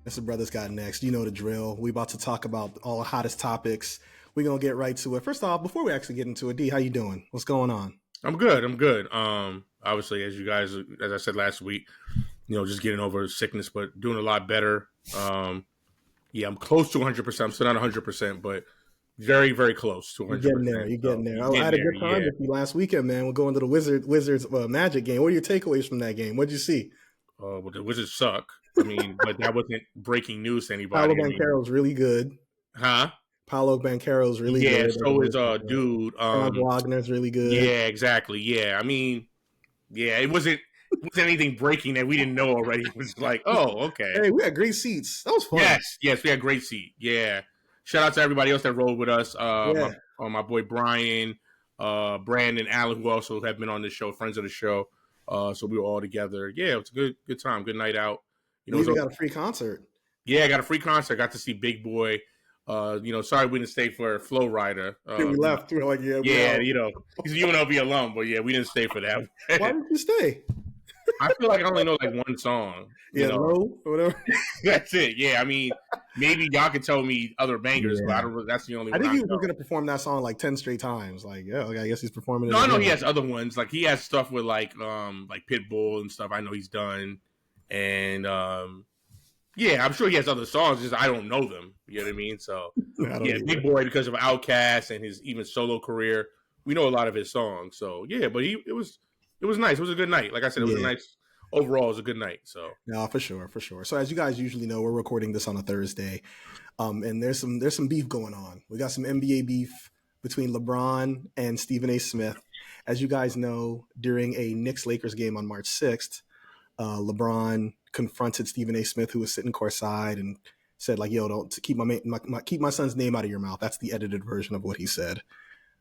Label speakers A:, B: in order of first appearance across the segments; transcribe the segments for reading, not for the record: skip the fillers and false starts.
A: That's the Brothers Got Next. You know the drill. We about to talk about all the hottest topics. We're gonna get right to it. First off, before we actually get into it, D, how you doing? What's going on?
B: I'm good. I'm good. Obviously, as you guys, as I said last week, just getting over sickness, but doing a lot better. Yeah, I'm close to 100%. I'm still not 100%, but very, very close to
A: You're getting
B: 100%.
A: there. You're
B: So
A: getting there.
B: you're
A: I
B: getting
A: had a
B: there.
A: good time
B: Yeah.
A: with you last weekend, man. We're going to the Wizards Magic game. What are your takeaways from that game? What'd you see?
B: Well, the Wizards suck. I mean, but that wasn't breaking news to
A: Paolo
B: anybody. I mean,
A: Banchero's really good.
B: huh?
A: Paolo Banchero's really
B: Yeah.
A: good.
B: So is dude.
A: Franz Wagner's really good.
B: Yeah. Exactly. Yeah. I mean, yeah. It wasn't anything breaking that we didn't know already. It was like, oh, okay.
A: Hey, we had great seats. That was fun.
B: Yes, we had a great seat. Yeah. Shout out to everybody else that rode with us.
A: Yeah.
B: My boy Brian, Brandon, Allen, who also have been on the show, friends of the show. So we were all together. Yeah, it was a good time, good night out.
A: You even got a free concert.
B: Yeah, I got a free concert. Got to see Big Boy. Sorry we didn't stay for Flow Rider.
A: We left. We were like,
B: yeah, he's a UNLV alum, but yeah, we didn't stay for that.
A: Why didn't you stay?
B: I feel like I only know like one song.
A: Low or whatever.
B: That's it. Yeah, I mean, maybe y'all could tell me other bangers, but I don't. That's the only one.
A: I think he was going to perform that song like 10 straight times. Like, yeah, okay, I guess he's performing it.
B: No, I know he has other ones. Like he has stuff with like Pitbull and stuff. I know he's done, and yeah, I'm sure he has other songs. Just I don't know them. You know what I mean? So yeah, Big Boy because of Outkast and his even solo career. We know a lot of his songs. So yeah, but it was nice. It was a good night. Like I said, it was a nice. Overall, it was a good night. So
A: no, for sure. So as you guys usually know, we're recording this on a Thursday, and there's some beef going on. We got some NBA beef between LeBron and Stephen A. Smith. As you guys know, during a Knicks-Lakers game on March 6th, LeBron confronted Stephen A. Smith, who was sitting courtside, and said, like, "Yo, don't keep my son's name out of your mouth." That's the edited version of what he said.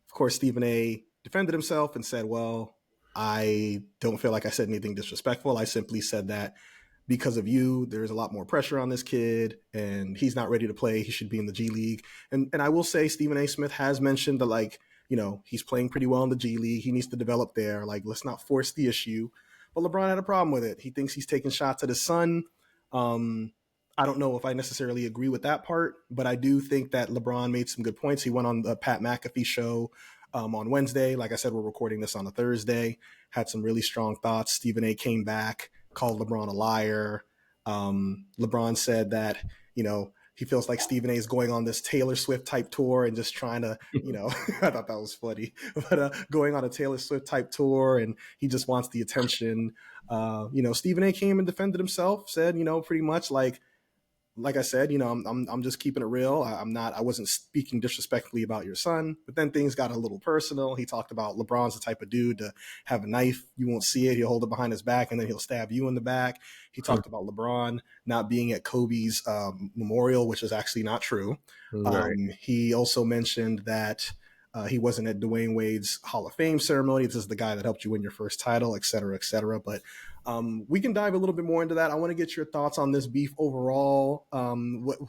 A: Of course, Stephen A. defended himself and said, "Well, I don't feel like I said anything disrespectful. I simply said that because of you, there's a lot more pressure on this kid and he's not ready to play. He should be in the G League." And I will say Stephen A. Smith has mentioned that, like, he's playing pretty well in the G League. He needs to develop there. Like, let's not force the issue. But LeBron had a problem with it. He thinks he's taking shots at his son. I don't know if I necessarily agree with that part, but I do think that LeBron made some good points. He went on the Pat McAfee show on Wednesday. Like I said, we're recording this on a Thursday. Had some really strong thoughts. Stephen A. came back, called LeBron a liar. LeBron said that, he feels like Stephen A. is going on this Taylor Swift type tour and just trying to, I thought that was funny, but going on a Taylor Swift type tour and he just wants the attention. Stephen A. came and defended himself, said, pretty much like I said, I'm just keeping it real. I wasn't speaking disrespectfully about your son, but then things got a little personal. He talked about LeBron's the type of dude to have a knife. You won't see it. He'll hold it behind his back and then he'll stab you in the back. He talked about LeBron not being at Kobe's memorial, which is actually not true.
B: Right.
A: He also mentioned that he wasn't at Dwayne Wade's Hall of Fame ceremony. This is the guy that helped you win your first title, et cetera, et cetera. But we can dive a little bit more into that. I want to get your thoughts on this beef overall.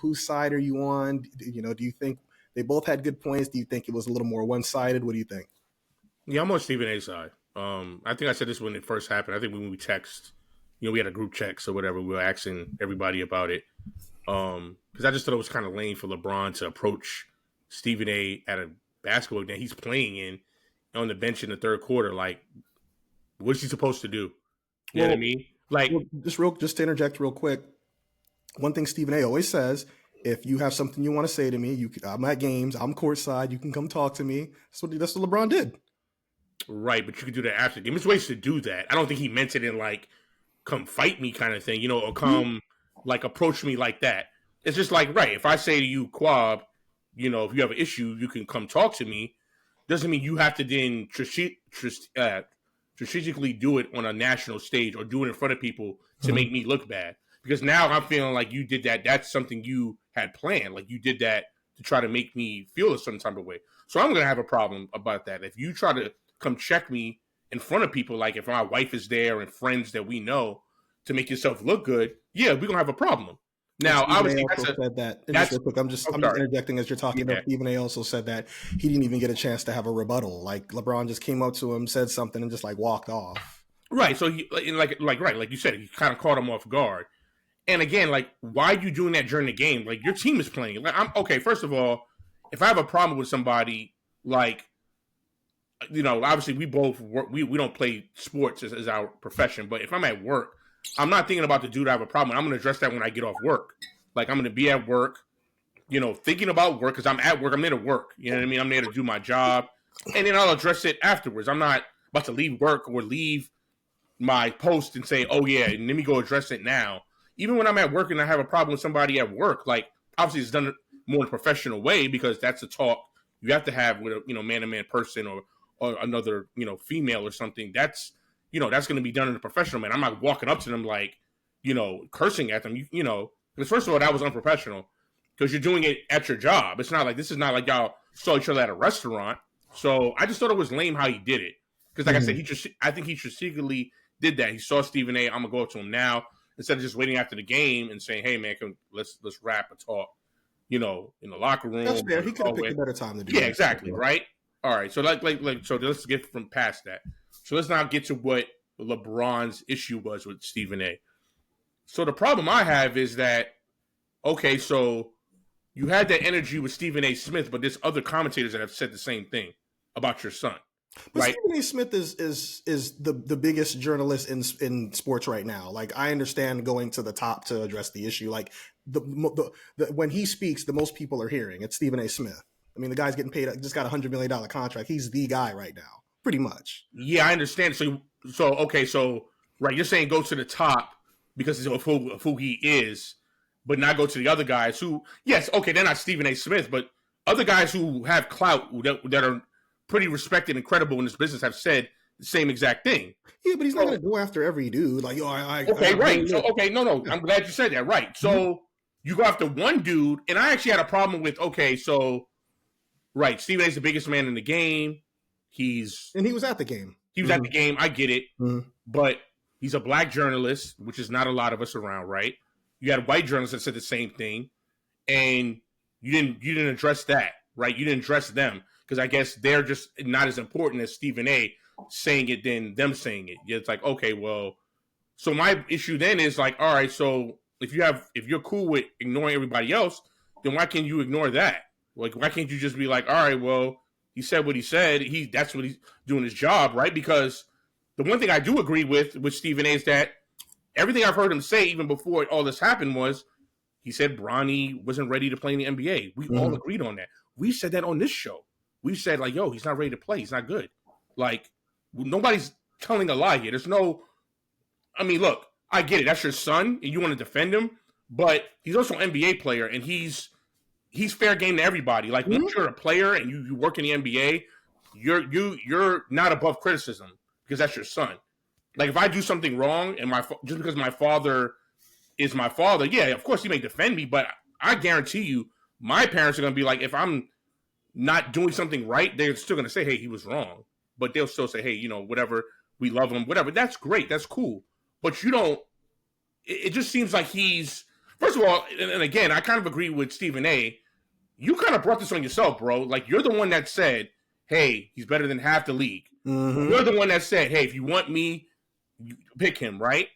A: Whose side are you on? Do you think they both had good points? Do you think it was a little more one-sided? What do you think?
B: Yeah, I'm on Stephen A's side. I think I said this when it first happened. I think when we text, we had a group text or whatever. We were asking everybody about it. Because I just thought it was kind of lame for LeBron to approach Stephen A at a basketball game he's playing in on the bench in the third quarter. Like, what's he supposed to do? You know what I mean? Like,
A: just to interject real quick, one thing Stephen A always says: if you have something you want to say to me, I'm at games, I'm courtside, you can come talk to me. That's what LeBron did.
B: Right, but you could do that after the game. There's ways to do that. I don't think he meant it in like, come fight me kind of thing, or come like approach me like that. It's just like, right, if I say to you, Kwab, if you have an issue, you can come talk to me. Doesn't mean you have to then strategically do it on a national stage or do it in front of people to make me look bad. Because now I'm feeling like you did that. That's something you had planned. Like you did that to try to make me feel a certain type of way. So I'm going to have a problem about that. If you try to come check me in front of people, like if my wife is there and friends that we know to make yourself look good, yeah, we're going to have a problem. Now, obviously,
A: said that. Real quick, I'm just interjecting as you're talking. Yeah. Stephen A. also said that he didn't even get a chance to have a rebuttal. Like LeBron just came up to him, said something, and just like walked off.
B: Right. So he like you said, he kind of caught him off guard. And again, like, why are you doing that during the game? Like, your team is playing. Like, I'm okay. First of all, if I have a problem with somebody, like, obviously we both work, we don't play sports as our profession, but if I'm at work, I'm not thinking about the dude I have a problem with. I'm going to address that when I get off work. Like, I'm going to be at work, thinking about work because I'm at work. I'm there to work. You know what I mean? I'm there to do my job. And then I'll address it afterwards. I'm not about to leave work or leave my post and say, oh, yeah, and let me go address it now. Even when I'm at work and I have a problem with somebody at work, like, obviously it's done more in a professional way because that's a talk you have to have with a, man-to-man person or another, female or something. That's going to be done in a professional man. I'm not walking up to them like, cursing at them, because first of all, that was unprofessional because you're doing it at your job. It's not like, this is not like y'all saw each other at a restaurant. So I just thought it was lame how he did it. Because like I said, I think he secretly did that. He saw Stephen A. I'm going to go up to him now instead of just waiting after the game and saying, hey, man, let's wrap and talk, in the locker room.
A: That's fair. He could have picked a better time to do
B: that. Yeah,
A: that.
B: exactly, right? All right, so so let's get from past that. So let's now get to what LeBron's issue was with Stephen A. So the problem I have is that, okay, so you had that energy with Stephen A. Smith, but there's other commentators that have said the same thing about your son.
A: But
B: right?
A: Stephen A. Smith is the biggest journalist in sports right now. Like, I understand going to the top to address the issue. Like, the when he speaks, the most people are hearing. It's Stephen A. Smith. I mean, the guy's getting paid, just got $100 million contract. He's the guy right now, pretty much.
B: Yeah, I understand. So okay, so right, you're saying go to the top because of who he is, but not go to the other guys who, yes, okay, they're not Stephen A. Smith, but other guys who have clout that are pretty respected and credible in this business have said the same exact thing.
A: Yeah, but he's not going to go after every dude. Like,
B: right. So, okay, no, I'm glad you said that. Right. So you go after one dude, and I actually had a problem with, okay, so, right, Stephen A's the biggest man in the game.
A: And he was at the game.
B: He was at the game. I get it. But he's a black journalist, which is not a lot of us around, right? You had white journalists that said the same thing, and you didn't address that, right? You didn't address them because I guess they're just not as important as Stephen A. saying it than them saying it. It's like, okay, well, so my issue then is like, all right, so if you're cool with ignoring everybody else, then why can't you ignore that? Like, why can't you just be like, all right, well, he said what he said. That's what he's doing his job, right? Because the one thing I do agree with Stephen A. is that everything I've heard him say, even before all this happened, was he said Bronny wasn't ready to play in the NBA. We all agreed on that. We said that on this show. We said, like, yo, he's not ready to play. He's not good. Like, nobody's telling a lie here. There's no, I mean, look, I get it. That's your son, and you want to defend him, but he's also an NBA player, and he's fair game to everybody. Like, once you're a player and you work in the NBA, you're not above criticism because that's your son. Like, if I do something wrong and just because my father is my father, yeah, of course he may defend me, but I guarantee you my parents are going to be like, if I'm not doing something right, they're still going to say, hey, he was wrong. But they'll still say, hey, whatever, we love him, whatever. That's great. That's cool. But you don't, it just seems like he's, first of all, and again, I kind of agree with Stephen A. You kind of brought this on yourself, bro. Like, you're the one that said, hey, he's better than half the league. You're the one that said, hey, if you want me, you pick him, right?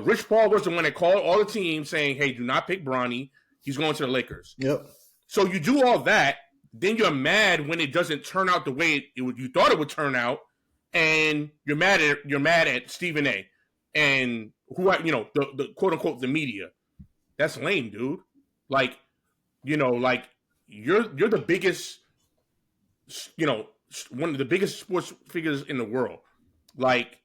B: Rich Paul was the one that called all the teams saying, hey, do not pick Bronny. He's going to the Lakers.
A: Yep.
B: So you do all that, then you're mad when it doesn't turn out the way you thought it would turn out, and you're mad at Stephen A. and the quote unquote the media. That's lame, dude. Like, like you're the biggest, one of the biggest sports figures in the world. Like,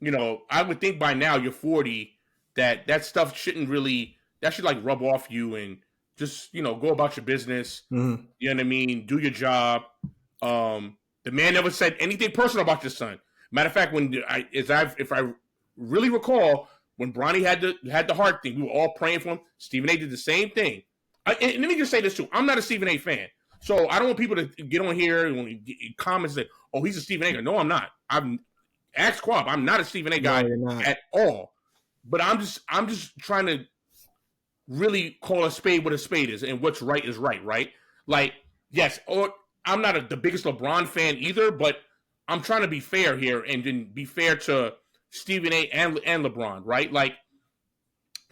B: I would think by now you're 40 that stuff shouldn't really, that should like rub off you and just, go about your business. You know what I mean? Do your job. The man never said anything personal about your son. Matter of fact, if I really recall, when Bronny had the heart thing, we were all praying for him. Stephen A. did the same thing. And let me just say this too. I'm not a Stephen A. fan. So I don't want people to get on here and comments and say, oh, he's a Stephen A. guy. No, I'm not. I'm asked Kwab. I'm not a Stephen A. guy at all. But I'm just trying to really call a spade what a spade is, and what's right is right, right? Like, yes, or I'm not the biggest LeBron fan either, but I'm trying to be fair here and then be fair to Stephen A. and LeBron, right? Like,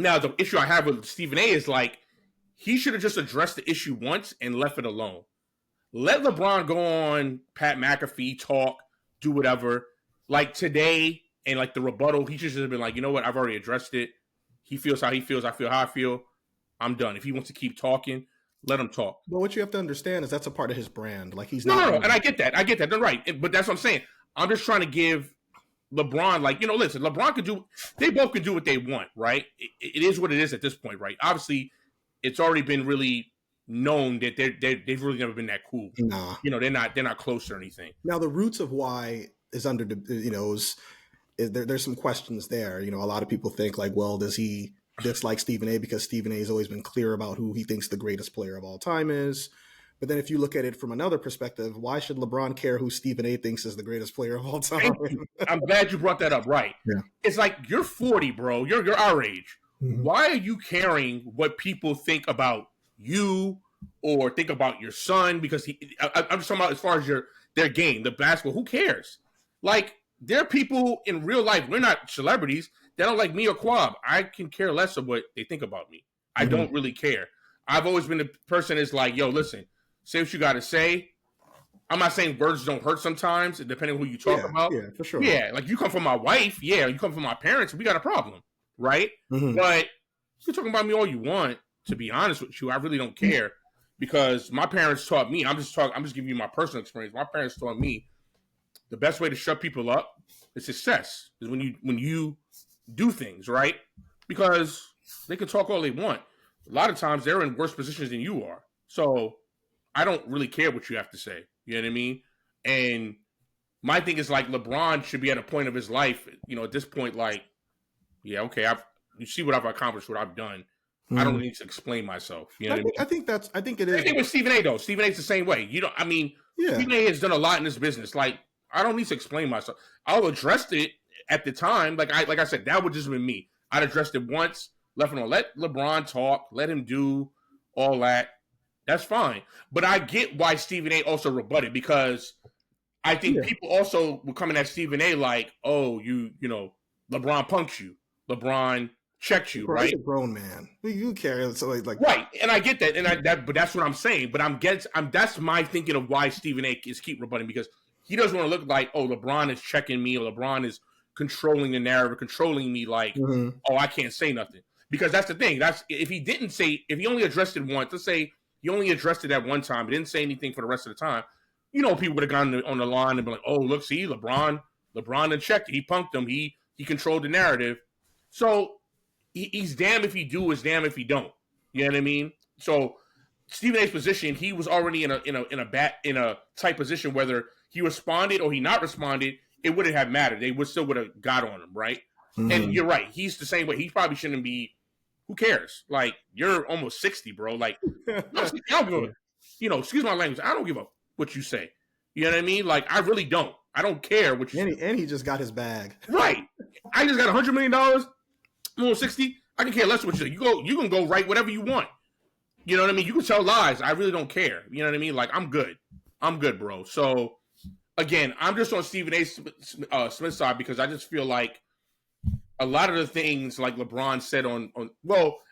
B: Now, the issue I have with Stephen A is like, he should have just addressed the issue once and left it alone. Let LeBron go on Pat McAfee, talk, do whatever. Like today and like the rebuttal, he should have been like, you know what? I've already addressed it. He feels how he feels. I feel how I feel. I'm done. If he wants to keep talking, let him talk.
A: But what you have to understand is that's a part of his brand. Like he's
B: no, and I get that. They're right. But that's what I'm saying. I'm just trying to give LeBron, like, listen, LeBron could do, they both can do what they want, right? It is what it is at this point, right? Obviously, it's already been really known that they've really never been that cool.
A: Nah.
B: They're not close or anything.
A: Now, the roots of why is under, there's some questions there. A lot of people think like, well, does he dislike Stephen A because Stephen A has always been clear about who he thinks the greatest player of all time is? But then if you look at it from another perspective, why should LeBron care who Stephen A thinks is the greatest player of all time?
B: I'm glad you brought that up, right? Yeah. It's like, you're 40, bro. You're our age. Mm-hmm. Why are you caring what people think about you or think about your son? Because I'm just talking about as far as their game, the basketball. Who cares? Like, there are people in real life, we're not celebrities, that don't like me or Kwab. I can care less of what they think about me. I don't really care. I've always been the person that's like, yo, listen, say what you got to say. I'm not saying words don't hurt sometimes, depending on who you talk about.
A: Yeah, for sure.
B: Yeah, like you come from my wife. Yeah, you come from my parents. We got a problem, right? Mm-hmm. But you're talking about me all you want. To be honest with you, I really don't care because my parents taught me. I'm just giving you my personal experience. My parents taught me the best way to shut people up is success. Is when you do things right, because they can talk all they want. A lot of times they're in worse positions than you are. So I don't really care what you have to say. You know what I mean? And my thing is like LeBron should be at a point of his life, at this point, like, yeah, okay, you see what I've accomplished, what I've done. Mm-hmm. I don't need to explain myself. You know what I mean?
A: I think it is.
B: I think with Stephen A though. Stephen A's the same way. Stephen A has done a lot in this business. Like, I don't need to explain myself. I'll address it at the time. Like I said, that would just have been me. I'd addressed it once, left it on. Let LeBron talk, let him do all that. That's fine. But I get why Stephen A also rebutted, because I think people also were coming at Stephen A like, oh, LeBron punked you. LeBron checked you, right?
A: He's a grown man. You care. So like
B: right. And I get that. But that's what I'm saying. But that's my thinking of why Stephen A is keep rebutting, because he doesn't want to look like, oh, LeBron is checking me, or LeBron is controlling the narrative, controlling me like, oh, I can't say nothing. Because that's the thing. If he only addressed it once, let's say he only addressed it at one time, he didn't say anything for the rest of the time, people would have gone on the line and been like, oh, look, see, LeBron had checked it. He punked him. He controlled the narrative. So he's damned if he do, is damned if he don't. You know what I mean? So Stephen A's position, he was already in a tight position, whether he responded or he not responded, it wouldn't have mattered. They still would have got on him, right? Mm-hmm. And you're right. He's the same way. He probably shouldn't be. Who cares? Like, you're almost 60, bro. Like, I don't give a, excuse my language. I don't give a what you say. You know what I mean? Like, I really don't. I don't care what you say.
A: And he just got his bag.
B: Right. I just got $100 million. I'm on 60. I can care less what you say. You can go write whatever you want. You know what I mean? You can tell lies. I really don't care. You know what I mean? Like, I'm good. I'm good, bro. So, again, I'm just on Stephen A. Smith's side, because I just feel like a lot of the things like LeBron said I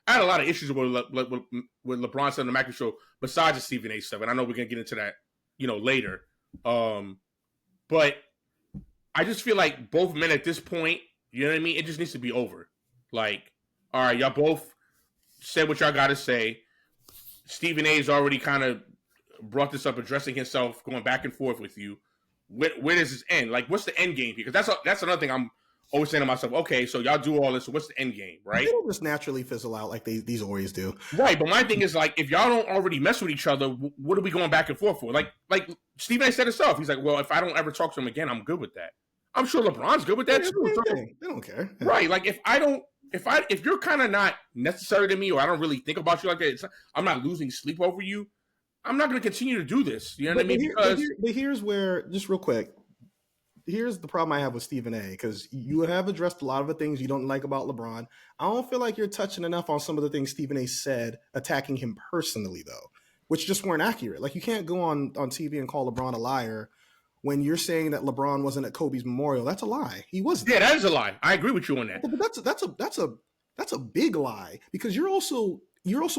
B: had a lot of issues with LeBron said on the Mackie Show besides the Stephen A. stuff, and I know we're going to get into that, later. But I just feel like both men at this point, you know what I mean? It just needs to be over. Like, all right, y'all both said what y'all got to say. Stephen A's already kind of brought this up, addressing himself, going back and forth with you. Where does this end? Like, what's the end game here? Because that's another thing I'm always saying to myself, okay, so y'all do all this, so what's the end game, right?
A: They don't just naturally fizzle out like these always do.
B: Right, but my thing is, like, if y'all don't already mess with each other, what are we going back and forth for? Like Stephen A said himself, he's like, well, if I don't ever talk to him again, I'm good with that. I'm sure LeBron's good with that too. So,
A: they don't care.
B: Right, like, if you're kind of not necessary to me, or I don't really think about you like that, I'm not losing sleep over you, I'm not going to continue to do this. You know what I mean?
A: But here's where, just real quick, here's the problem I have with Stephen A, because you have addressed a lot of the things you don't like about LeBron. I don't feel like you're touching enough on some of the things Stephen A said, attacking him personally, though, which just weren't accurate. Like, you can't go on TV and call LeBron a liar when you're saying that LeBron wasn't at Kobe's memorial. That's a lie. He wasn't.
B: Yeah, that is a lie. I agree with you on that.
A: But that's a big lie because you're also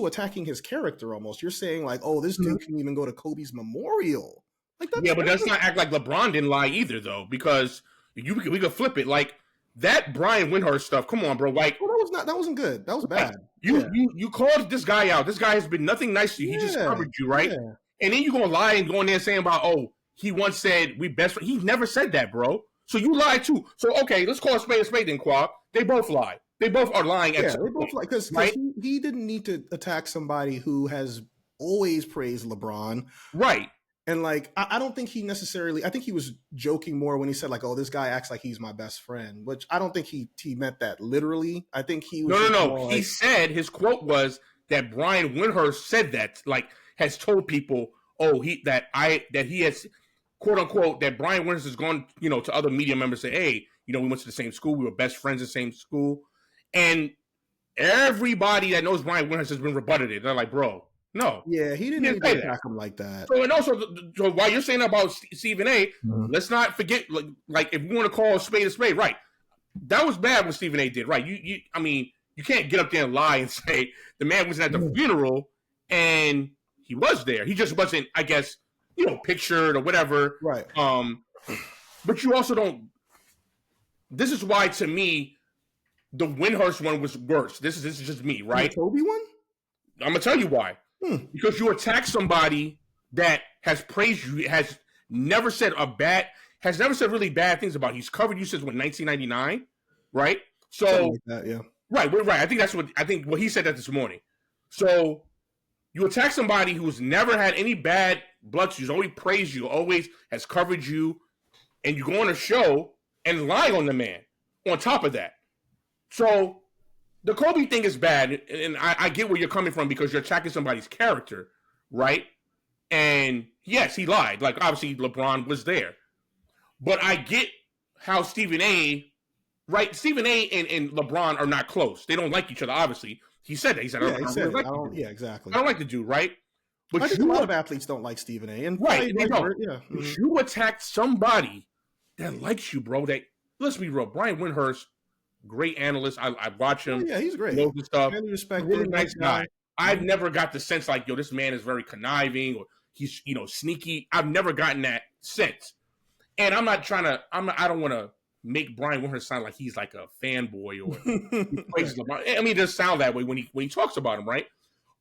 A: attacking his character almost. You're saying like, oh, this dude can even go to Kobe's memorial. Like
B: Yeah, but let's not act like LeBron didn't lie either, though, because we could flip it. Like that Brian Windhorst stuff. Come on, bro. Like
A: that wasn't good. That was bad.
B: You called this guy out. This guy has been nothing nice to you. He just covered you, right? Yeah. And then you gonna lie and go in there saying about, oh, he once said we best friends. He never said that, bro. So you lied too. So okay, let's call a spade then, Kwab. They both lie. They both are lying.
A: Yeah, they both lie because right? he didn't need to attack somebody who has always praised LeBron,
B: right?
A: And like, I don't think he necessarily. I think he was joking more when he said like, "Oh, this guy acts like he's my best friend," which I don't think he meant that literally. I think he was
B: no. He said his quote was that Brian Windhorst said that, like, has told people, "Oh, he has." "Quote unquote," that Brian Winters has gone, to other media members and say, hey, we went to the same school, we were best friends in the same school, and everybody that knows Brian Winters has been rebutted it. They're like, bro, no,
A: yeah, he didn't attack him like that.
B: So and also, so while you're saying about Stephen A, let's not forget, like if we want to call a spade, right? That was bad what Stephen A did, right? You can't get up there and lie and say the man was at the funeral and he was there. He just wasn't, I guess, pictured or whatever.
A: Right.
B: But you also don't. This is why, to me, the Windhorst one was worse. This is just me, right?
A: The Kobe one?
B: I'm gonna tell you why. Because you attack somebody that has praised you, has never said really bad things about you. He's covered you since 1999, right? So
A: like that, yeah.
B: Right. I think what he said that this morning. So you attack somebody who's never had any bad blood to you, always praised you, always has covered you, and you go on a show and lie on the man on top of that. So the Kobe thing is bad, and I get where you're coming from because you're attacking somebody's character, right? And yes, he lied. Like, obviously, LeBron was there. But I get how Stephen A. Right? Stephen A. and LeBron are not close. They don't like each other, obviously. He said that. He said,
A: exactly.
B: I don't like the dude, right?
A: But I think a lot of athletes don't like Stephen A. And
B: right, they don't.
A: Yeah.
B: You attacked somebody that likes you, bro. Let's be real. Brian Windhorst, great analyst. I watch him.
A: Yeah, he's great.
B: Knows stuff.
A: Really respected.
B: Really nice guy. I've never got the sense like, this man is very conniving or he's, sneaky. I've never gotten that sense. And I'm not trying to. I don't want to make Brian Windhorst sound like he's like a fanboy or he praises LeBron. I mean, it does sound that way when he talks about him, right?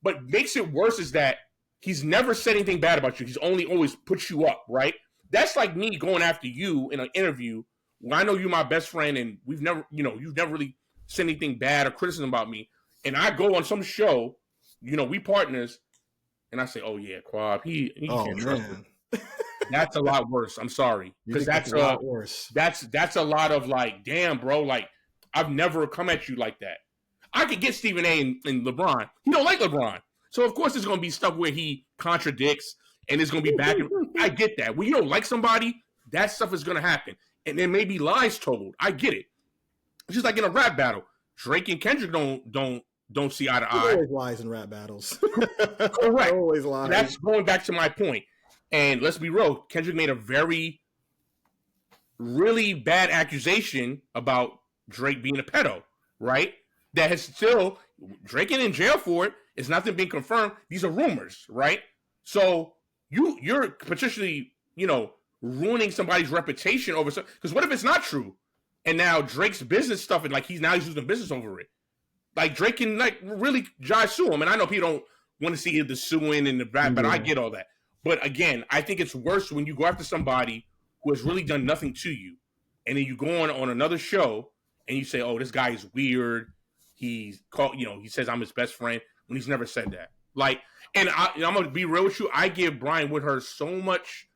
B: But makes it worse is that he's never said anything bad about you. He's only always put you up, right? That's like me going after you in an interview when I know you're my best friend and we've never, you've never really said anything bad or criticism about me. And I go on some show, we partners, and I say, oh yeah, Kwab, he can't trust him. That's a lot worse. I'm sorry. Because that's a lot worse. That's a lot of like, damn, bro, like I've never come at you like that. I could get Stephen A. and LeBron. He don't like LeBron. So, of course, there's going to be stuff where he contradicts and it's going to be back. I get that. When you don't like somebody, that stuff is going to happen. And there may be lies told. I get it. It's just like in a rap battle. Drake and Kendrick don't see eye to eye.
A: Always lies in rap battles.
B: Correct.
A: Always lies.
B: That's going back to my point. And let's be real. Kendrick made a really bad accusation about Drake being a pedo, right? That has still, Drake is in jail for it. It's nothing being confirmed. These are rumors, right? So you're potentially, ruining somebody's reputation over something. Because what if it's not true? And now Drake's business stuff, and like he's losing business over it. Like Drake can really sue him. And I know people don't want to see the suing and the rap, but I get all that. But again, I think it's worse when you go after somebody who has really done nothing to you. And then you go on another show and you say, oh, this guy is weird. He's called, he says I'm his best friend when he's never said that. Like, and I'm going to be real with you. I give Brian Windhorst so much.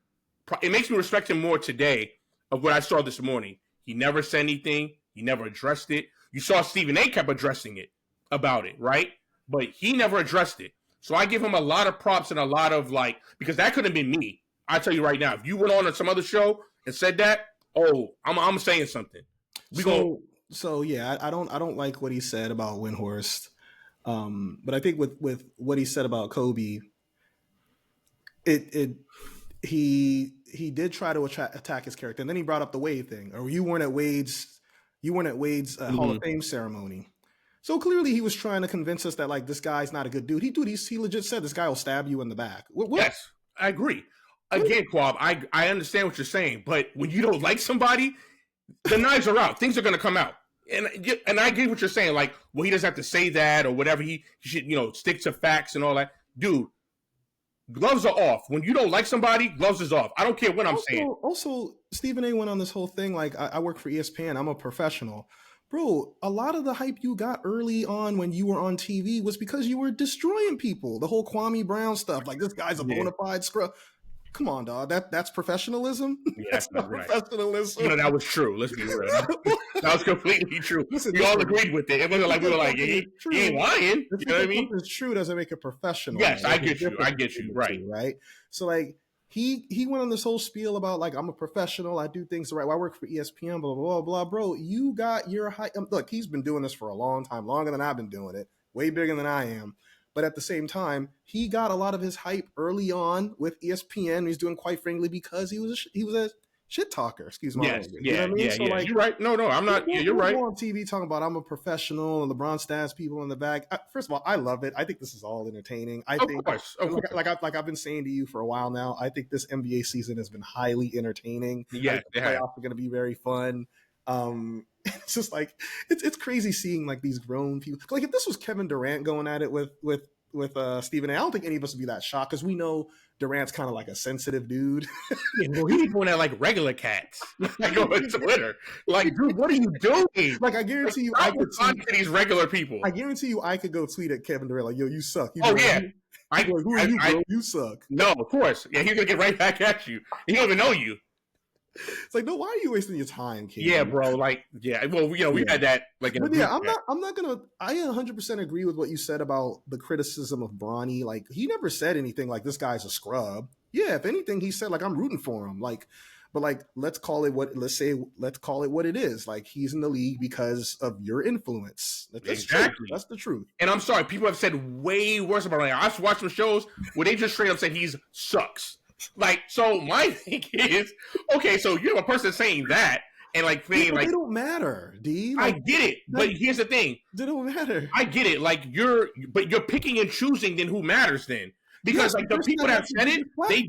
B: It makes me respect him more today of what I saw this morning. He never said anything. He never addressed it. You saw Stephen A. kept addressing it about it, right? But he never addressed it. So I give him a lot of props and a lot of because that could have been me. I tell you right now, if you went on some other show and said that, I'm saying something.
A: So yeah, I don't like what he said about Windhorst. But I think with what he said about Kobe, he did try to attack his character, and then he brought up the Wade thing. Or you weren't at Wade's Hall of Fame ceremony. So clearly he was trying to convince us that like this guy's not a good dude. He legit said this guy will stab you in the back. What?
B: Yes, I agree. Again, Kwab, I understand what you're saying, but when you don't like somebody, the knives are out. Things are going to come out. And I get what you're saying. Like, well, he doesn't have to say that or whatever. He should, stick to facts and all that. Dude, gloves are off. When you don't like somebody, gloves is off. I don't care what I'm saying.
A: Also, Stephen A went on this whole thing like, I work for ESPN. I'm a professional. Bro, a lot of the hype you got early on when you were on TV was because you were destroying people. The whole Kwame Brown stuff. Like, this guy's a bona fide scrub. Come on, dog. That's professionalism.
B: Yeah, that's not right.
A: Professionalism.
B: That was true. Let's be real. That was completely true. We all agreed with it. It wasn't like we were like, he ain't lying. You know what I mean?
A: It's true doesn't make it professional.
B: Yes, I get you. I get you. Right.
A: Right. So like he went on this whole spiel about like, I'm a professional. I do things the right way. I work for ESPN, blah, blah, blah, blah. Bro, you got your hype. Look, he's been doing this for a long time, longer than I've been doing it, way bigger than I am. But at the same time, he got a lot of his hype early on with ESPN. He's doing quite frankly because he was a shit talker. Excuse me.
B: Yes, you know what I mean? So like, you're right. No, I'm not. You're right.
A: On TV talking about I'm a professional and LeBron stabs people in the back. First of all, I love it. I think this is all entertaining. Of course. Like I've been saying to you for a while now, I think this NBA season has been highly entertaining.
B: Yes,
A: the playoffs are going to be very fun. It's just like it's crazy seeing like these grown people. Like if this was Kevin Durant going at it with Stephen A, I don't think any of us would be that shocked because we know Durant's kind of like a sensitive dude.
B: Yeah, well, he's doing that like regular cats. Like on Twitter. Like, dude, what are you doing?
A: Like I guarantee you, I could
B: talk to these regular people.
A: I guarantee you, I could go tweet at Kevin Durant like, "Yo, you suck."
B: Yeah.
A: Who are you, bro? You suck.
B: No, of course. Yeah, he's gonna get right back at you. He don't even know you.
A: It's like, no, why are you wasting your time, kid?
B: Yeah, bro. Like, yeah. Well, we had that. Like,
A: but yeah, I'm not gonna. I 100% agree with what you said about the criticism of Bronny. Like, he never said anything like this guy's a scrub. Yeah, if anything, he said like I'm rooting for him. Like, but like let's call it what it is. Like he's in the league because of your influence. That's
B: exactly.
A: True. That's the truth.
B: And I'm sorry, people have said way worse about him. I've watched some shows where they just straight up said he's sucks. Like, so my thing is, okay, so you have a person saying that and like saying like
A: they don't matter, D.
B: Like, I get it, but here's the thing.
A: They don't matter.
B: I get it. Like you're picking and choosing then who matters then. Because like the people that said it, they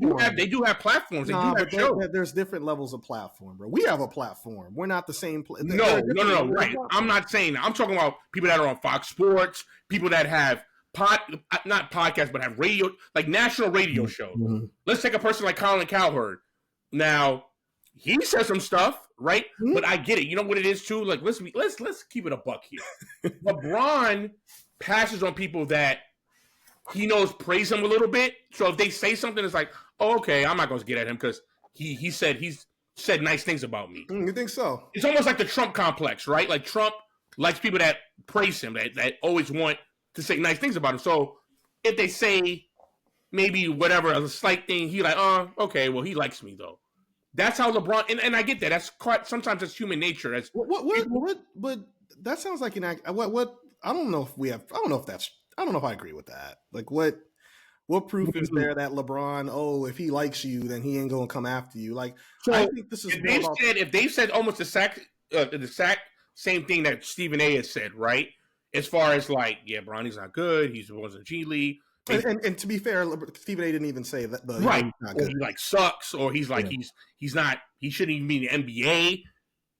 B: do have platforms.
A: There's different levels of platform, bro. We have a platform. We're not the same.
B: No. Right. I'm not saying that. I'm talking about people that are on Fox Sports, people that have not podcasts, but have radio, like national radio shows. Mm-hmm. Let's take a person like Colin Cowherd. Now, he says some stuff, right? Mm-hmm. But I get it. You know what it is too? Like let's keep it a buck here. LeBron passes on people that he knows praise him a little bit. So if they say something, it's like, oh, okay, I'm not going to get at him because he's said nice things about me.
A: You think so?
B: It's almost like the Trump complex, right? Like Trump likes people that praise him, that always want to say nice things about him. So if they say maybe whatever, a slight thing, he like, oh, okay, well, he likes me though. That's how LeBron, and I get that. That's quite, sometimes it's human nature. As
A: but that sounds like an act. What I don't know if I agree with that. Like what proof is there that LeBron, if he likes you, then he ain't gonna come after you? Like, so I think this is
B: if they've said almost the exact same thing that Stephen A has said, right? As far as like, yeah, Bronny's not good. He was in G League.
A: And to be fair, Stephen A didn't even say that.
B: Right. Or he like sucks, or he's like he's not. He shouldn't even be in the NBA.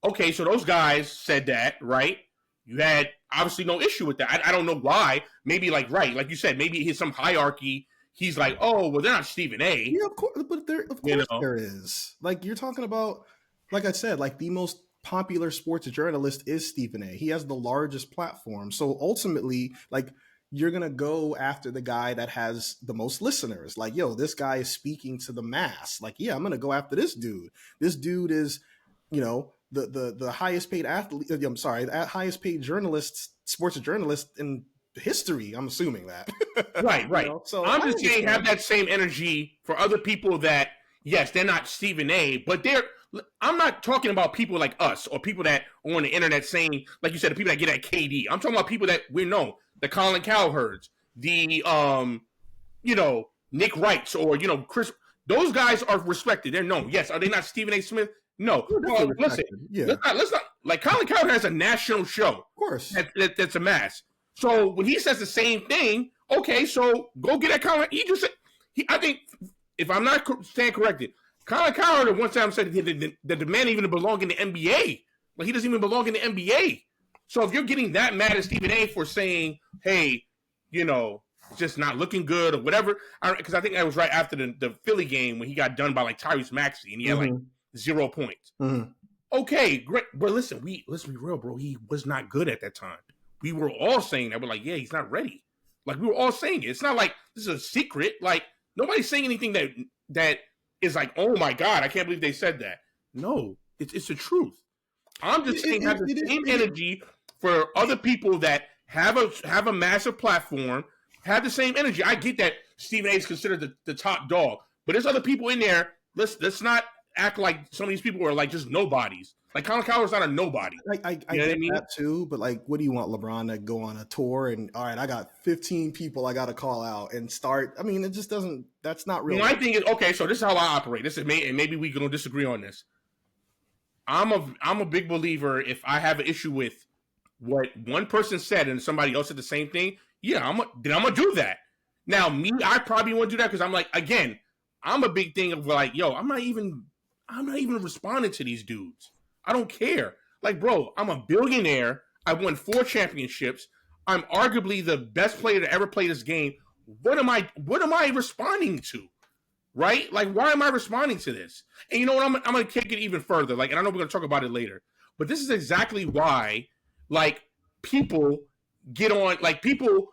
B: Okay, so those guys said that, right? You had obviously no issue with that. I don't know why. Maybe like you said, maybe he's some hierarchy. He's like, oh, well, they're not Stephen A.
A: Yeah, of course, but there is. Like you're talking about, like I said, like the most popular sports journalist is Stephen A. He has the largest platform. So ultimately, like you're gonna go after the guy that has the most listeners. Like, yo, this guy is speaking to the mass. Like, yeah, I'm gonna go after this dude. This dude is, the highest paid athlete. I'm sorry, the highest paid sports journalist in history. I'm assuming that.
B: Right. So I'm just saying, have that same energy for other people that, yes, they're not Stephen A, but I'm not talking about people like us or people that are on the internet saying, like you said, the people that get at KD. I'm talking about people that we know, the Colin Cowherds, the Nick Wrights, or Chris. Those guys are respected. They're known. Yes, are they not Stephen A. Smith? No. Well, listen, let's not like Colin Cowherd has a national show.
A: Of course.
B: That's a mass. So when he says the same thing, okay, so go get that Colin. He just said, I think, if I'm not staying corrected, Colin Cowherd at one time said that the man even belong in the NBA. Like, he doesn't even belong in the NBA. So if you're getting that mad at Stephen A for saying, hey, just not looking good or whatever, because I think that was right after the Philly game when he got done by like Tyrese Maxey and he had like 0 points.
A: Mm-hmm.
B: Okay, great. But let's be real, bro. He was not good at that time. We were all saying that. We're like, yeah, he's not ready. Like, we were all saying it. It's not like this is a secret. Like, nobody's saying anything that is like, oh my God, I can't believe they said that. No, it's the truth. I'm just saying have the same energy for other people that have a massive platform, have the same energy. I get that Stephen A is considered the top dog, but there's other people in there. Let's not act like some of these people are like just nobodies. Like, Colin Cowherd's not a nobody.
A: I get that too, but like, what do you want LeBron to go on a tour and all right, I got 15 people I got to call out and start? I mean, it just doesn't. That's not real.
B: My thing is, okay, so this is how I operate. This is and maybe we gonna disagree on this. I'm a big believer. If I have an issue with what one person said and somebody else said the same thing, yeah, I'm gonna do that. Now, I probably won't do that because I'm like, again, I'm a big thing of like, yo, I'm not even responding to these dudes. I don't care. Like, bro, I'm a billionaire. I won 4 championships. I'm arguably the best player to ever play this game. What am I responding to? Right? Like, why am I responding to this? And you know what? I'm going to take it even further. Like, and I know we're going to talk about it later. But this is exactly why, like, people get on, like, people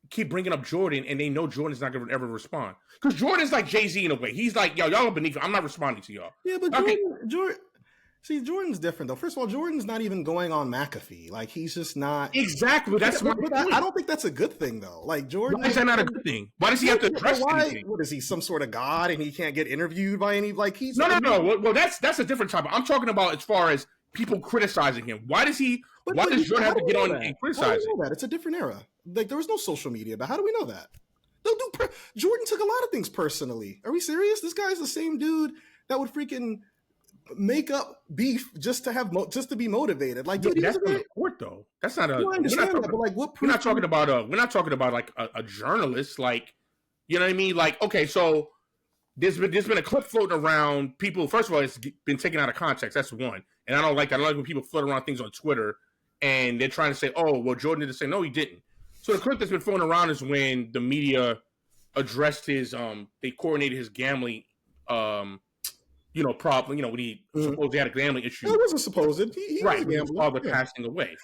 B: keep bringing up Jordan, and they know Jordan's not going to ever respond. Because Jordan's like Jay-Z in a way. He's like, yo, y'all are beneath me. I'm not responding to y'all.
A: Yeah, but Jordan's different, though. First of all, Jordan's not even going on McAfee. Like, he's just not.
B: Exactly. That's what
A: I don't think that's a good thing, though. Like, Jordan.
B: Why is that not a good thing? Why does he have to address anything?
A: What is he, some sort of god, and he can't get interviewed by any? Like, he's
B: no. Well, that's a different topic. I'm talking about as far as people criticizing him. Why does Jordan have to get on and criticize him?
A: It's a different era. Like, there was no social media, but how do we know that? Jordan took a lot of things personally. Are we serious? This guy's the same dude that would freaking make up beef just to be motivated. Like, dude,
B: that's on the court, though. That's not a. We're not talking about like a journalist. Like, you know what I mean? Like, okay, so there's been a clip floating around. People, first of all, it's been taken out of context. That's one, and I don't like when people float around things on Twitter and they're trying to say, oh, well, Jordan did the same. No, he didn't. So the clip that's been floating around is when the media addressed his they coordinated his gambling problem, when he supposedly had a gambling issue.
A: It wasn't supposed. He
B: right, was his father passing away.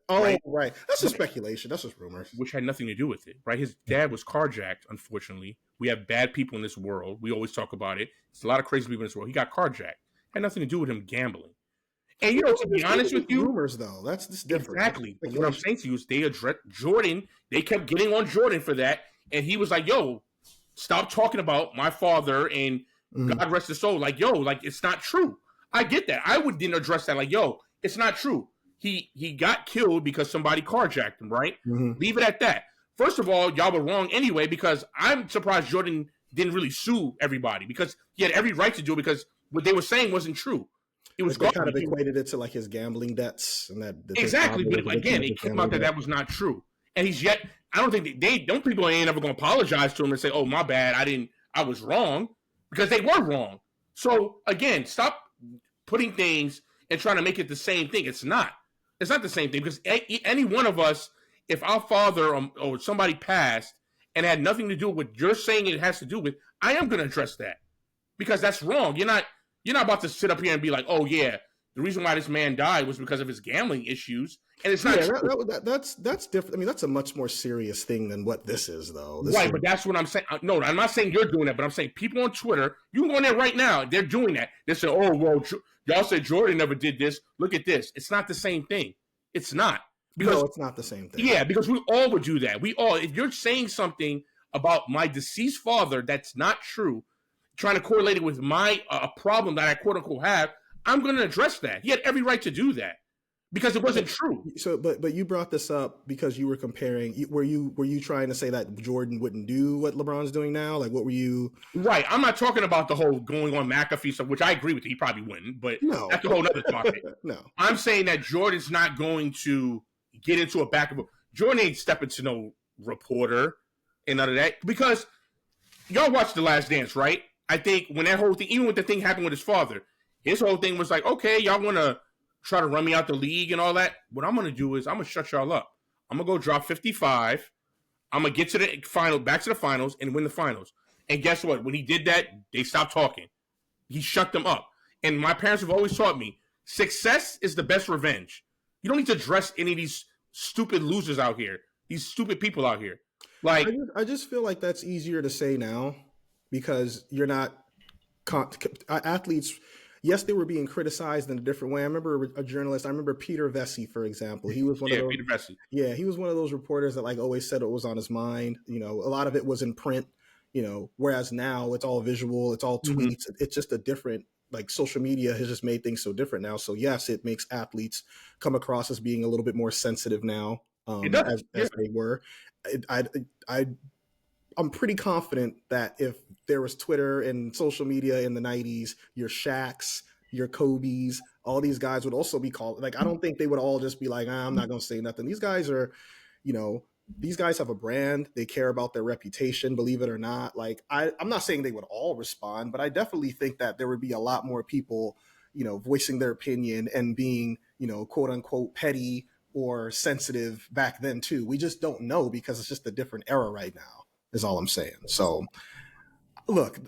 A: Right. That's just speculation. That's just rumors.
B: Which had nothing to do with it, right? His dad was carjacked, unfortunately. We have bad people in this world. We always talk about it. There's a lot of crazy people in this world. He got carjacked. Had nothing to do with him gambling. And, to be honest with you...
A: rumors, though. That's different.
B: Exactly. But what I'm saying to you is they addressed Jordan. They kept getting on Jordan for that. And he was like, yo, stop talking about my father and God rest his soul. Like, yo, like, it's not true. I get that. I didn't address that. Like, yo, it's not true. He got killed because somebody carjacked him, right? Mm-hmm. Leave it at that. First of all, y'all were wrong anyway, because I'm surprised Jordan didn't really sue everybody, because he had every right to do it, because what they were saying wasn't true. It was
A: they kind of equated it to like his gambling debts and that.
B: Exactly, but again, it came out that was not true, and he's yet. I don't think people ain't ever going to apologize to him and say, "Oh, my bad, I was wrong," because they were wrong. So again, stop putting things and trying to make it the same thing. It's not. It's not the same thing, because any one of us, if our father or somebody passed and had nothing to do with what you're saying it has to do with, I am going to address that, because that's wrong. You're not about to sit up here and be like, oh yeah, the reason why this man died was because of his gambling issues, and it's not.
A: Yeah, that's different. I mean, that's a much more serious thing than what this is, though.
B: But that's what I'm saying. No, I'm not saying you're doing that, but I'm saying people on Twitter, you can go in there right now, they're doing that. They say, oh well, y'all said Jordan never did this. Look at this. It's not the same thing. It's not.
A: No, it's not the same thing.
B: Yeah, because we all would do that. If you're saying something about my deceased father that's not true, trying to correlate it with my a problem that I quote unquote have, I'm going to address that. He had every right to do that, because it wasn't true.
A: So, but you brought this up because you were comparing. Were you trying to say that Jordan wouldn't do what LeBron's doing now? Like, what were you?
B: Right. I'm not talking about the whole going on McAfee stuff, which I agree with you. He probably wouldn't, but
A: No,
B: that's a whole other topic.
A: No,
B: I'm saying that Jordan's not going to get into a back of a Jordan ain't stepping to no reporter and none of that, because y'all watched The Last Dance, right? I think when that whole thing, even when the thing happened with his father, his whole thing was like, okay, y'all want to try to run me out the league and all that. What I'm going to do is I'm going to shut y'all up. I'm going to go drop 55. I'm going to get to the final, back to the finals, and win the finals. And guess what? When he did that, they stopped talking. He shut them up. And my parents have always taught me, success is the best revenge. You don't need to address any of these stupid losers out here, these stupid people out here. Like,
A: I just feel like that's easier to say now because you're not athletes. Yes, they were being criticized in a different way. I remember a journalist. I remember Peter Vesey, for example. He was one of those.
B: Peter Vesey.
A: Yeah, he was one of those reporters that like always said what was on his mind. You know, a lot of it was in print. You know, whereas now it's all visual, it's all tweets. It's just a different, like, social media has just made things so different now. So yes, it makes athletes come across as being a little bit more sensitive now, as they were. I'm pretty confident that if there was Twitter and social media in the 90s, your Shaqs, your Kobe's, all these guys would also be called. Like, I don't think they would all just be like, I'm not going to say nothing. These guys are, you know, these guys have a brand. They care about their reputation, believe it or not. Like, I'm not saying they would all respond, but I definitely think that there would be a lot more people, you know, voicing their opinion and being, you know, quote unquote petty or sensitive back then too. We just don't know because it's just a different era right now, is all I'm saying. So look,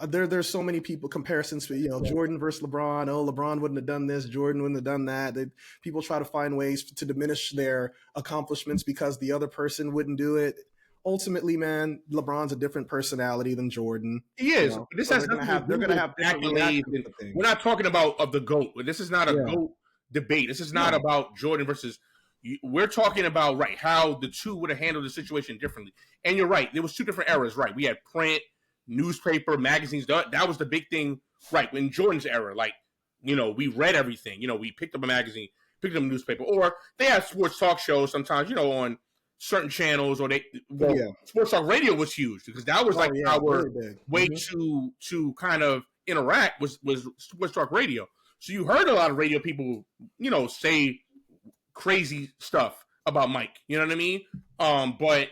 A: there's so many people comparisons to, you know, Jordan versus LeBron. Oh, LeBron wouldn't have done this. Jordan wouldn't have done that. People try to find ways to diminish their accomplishments because the other person wouldn't do it. Ultimately, man, LeBron's a different personality than Jordan.
B: He is.
A: You know?
B: This
A: So
B: has
A: they're going to have different
B: accolades.
A: reactions to things.
B: We're not talking about of the GOAT. This is not a GOAT debate. This is not about Jordan versus. We're talking about, right, how the two would have handled the situation differently. And you're right. There was two different eras, right? We had print, newspaper, magazines. That was the big thing, right? In Jordan's era, like, you know, we read everything. You know, we picked up a magazine, picked up a newspaper, or they have sports talk shows sometimes, you know, on certain channels, or sports talk radio was huge because that was like our way to kind of interact was sports talk radio. So you heard a lot of radio people, you know, say crazy stuff about Mike. You know what I mean? But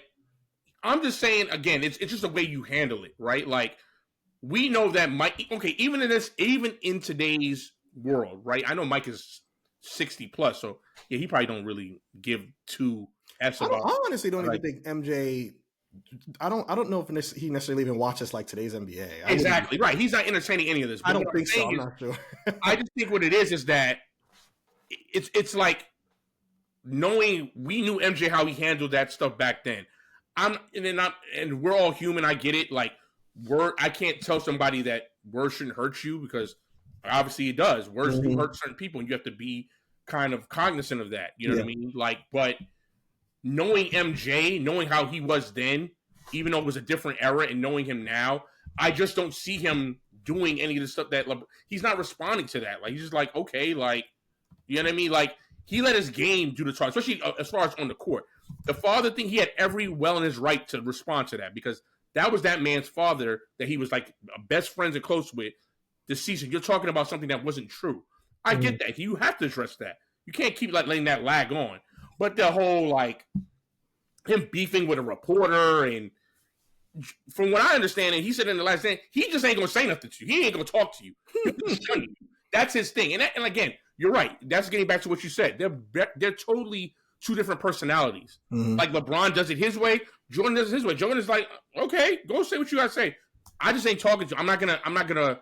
B: I'm just saying, again, it's just the way you handle it, right? Like, we know that Mike, okay, even in today's world, right? I know Mike is 60 plus, so yeah, he probably don't really give two F's about.
A: I honestly don't even think MJ. I don't know if he necessarily even watches like today's NBA.
B: Exactly right. He's not entertaining any of this.
A: I don't think so. I'm not sure.
B: I just think what it is that it's like knowing we knew MJ how he handled that stuff back then. And we're all human. I get it. Like, I can't tell somebody that words shouldn't hurt you because obviously it does. Words do hurt certain people, and you have to be kind of cognizant of that. You know what I mean? Like, but knowing MJ, knowing how he was then, even though it was a different era, and knowing him now, I just don't see him doing any of the stuff that he's not responding to that. Like, he's just like, okay, like, you know what I mean? Like, he let his game do the talk, especially as far as on the court. The father thing, he had every well in his right to respond to that because that was that man's father that he was like best friends and close with this season. You're talking about something that wasn't true. I get that. You have to address that. You can't keep like letting that lag on. But the whole like him beefing with a reporter, and from what I understand, and he said in the last thing, he just ain't gonna say nothing to you. He ain't gonna talk to you. That's his thing. And again, you're right. That's getting back to what you said. They're totally two different personalities. Like LeBron does it his way, Jordan does it his way. Jordan is like, okay, go say what you gotta say. I just ain't talking to you. I'm not gonna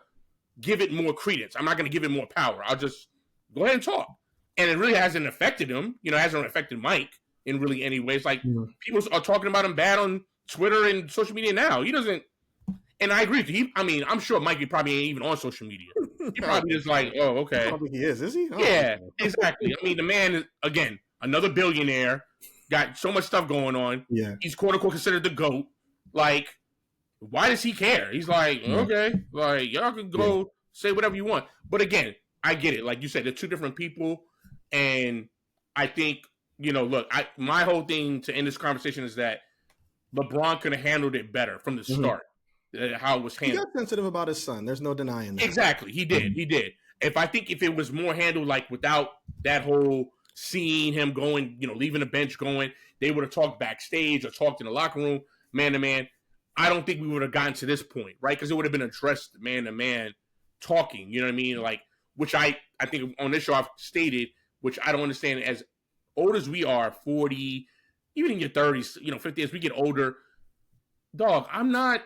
B: give it more credence. I'm not gonna give it more power. I'll just go ahead and talk. And it really hasn't affected him. You know, it hasn't affected Mike in really any ways. Like, people are talking about him bad on Twitter and social media now. He doesn't. And I agree with you. I'm sure Mike probably ain't even on social media. He probably is like, oh, okay.
A: Probably he is he? Oh,
B: yeah, exactly. I mean, the man is, again, another billionaire, got so much stuff going on.
A: Yeah.
B: He's quote unquote considered the GOAT. Like, why does he care? He's like, okay, like, y'all can go say whatever you want. But again, I get it. Like you said, they're two different people. And I think, look, my whole thing to end this conversation is that LeBron could have handled it better from the start, how it was
A: He
B: handled.
A: got sensitive about his son. There's no denying that.
B: Exactly. He did. He did. If it was more handled like without that whole seeing him going, leaving the bench going, they would have talked backstage or talked in the locker room, man to man. I don't think we would have gotten to this point, right? Because it would have been addressed man to man talking, you know what I mean? Like, which I think on this show I've stated, which I don't understand. As old as we are, 40, even in your 30s, 50, as we get older, dog, I'm not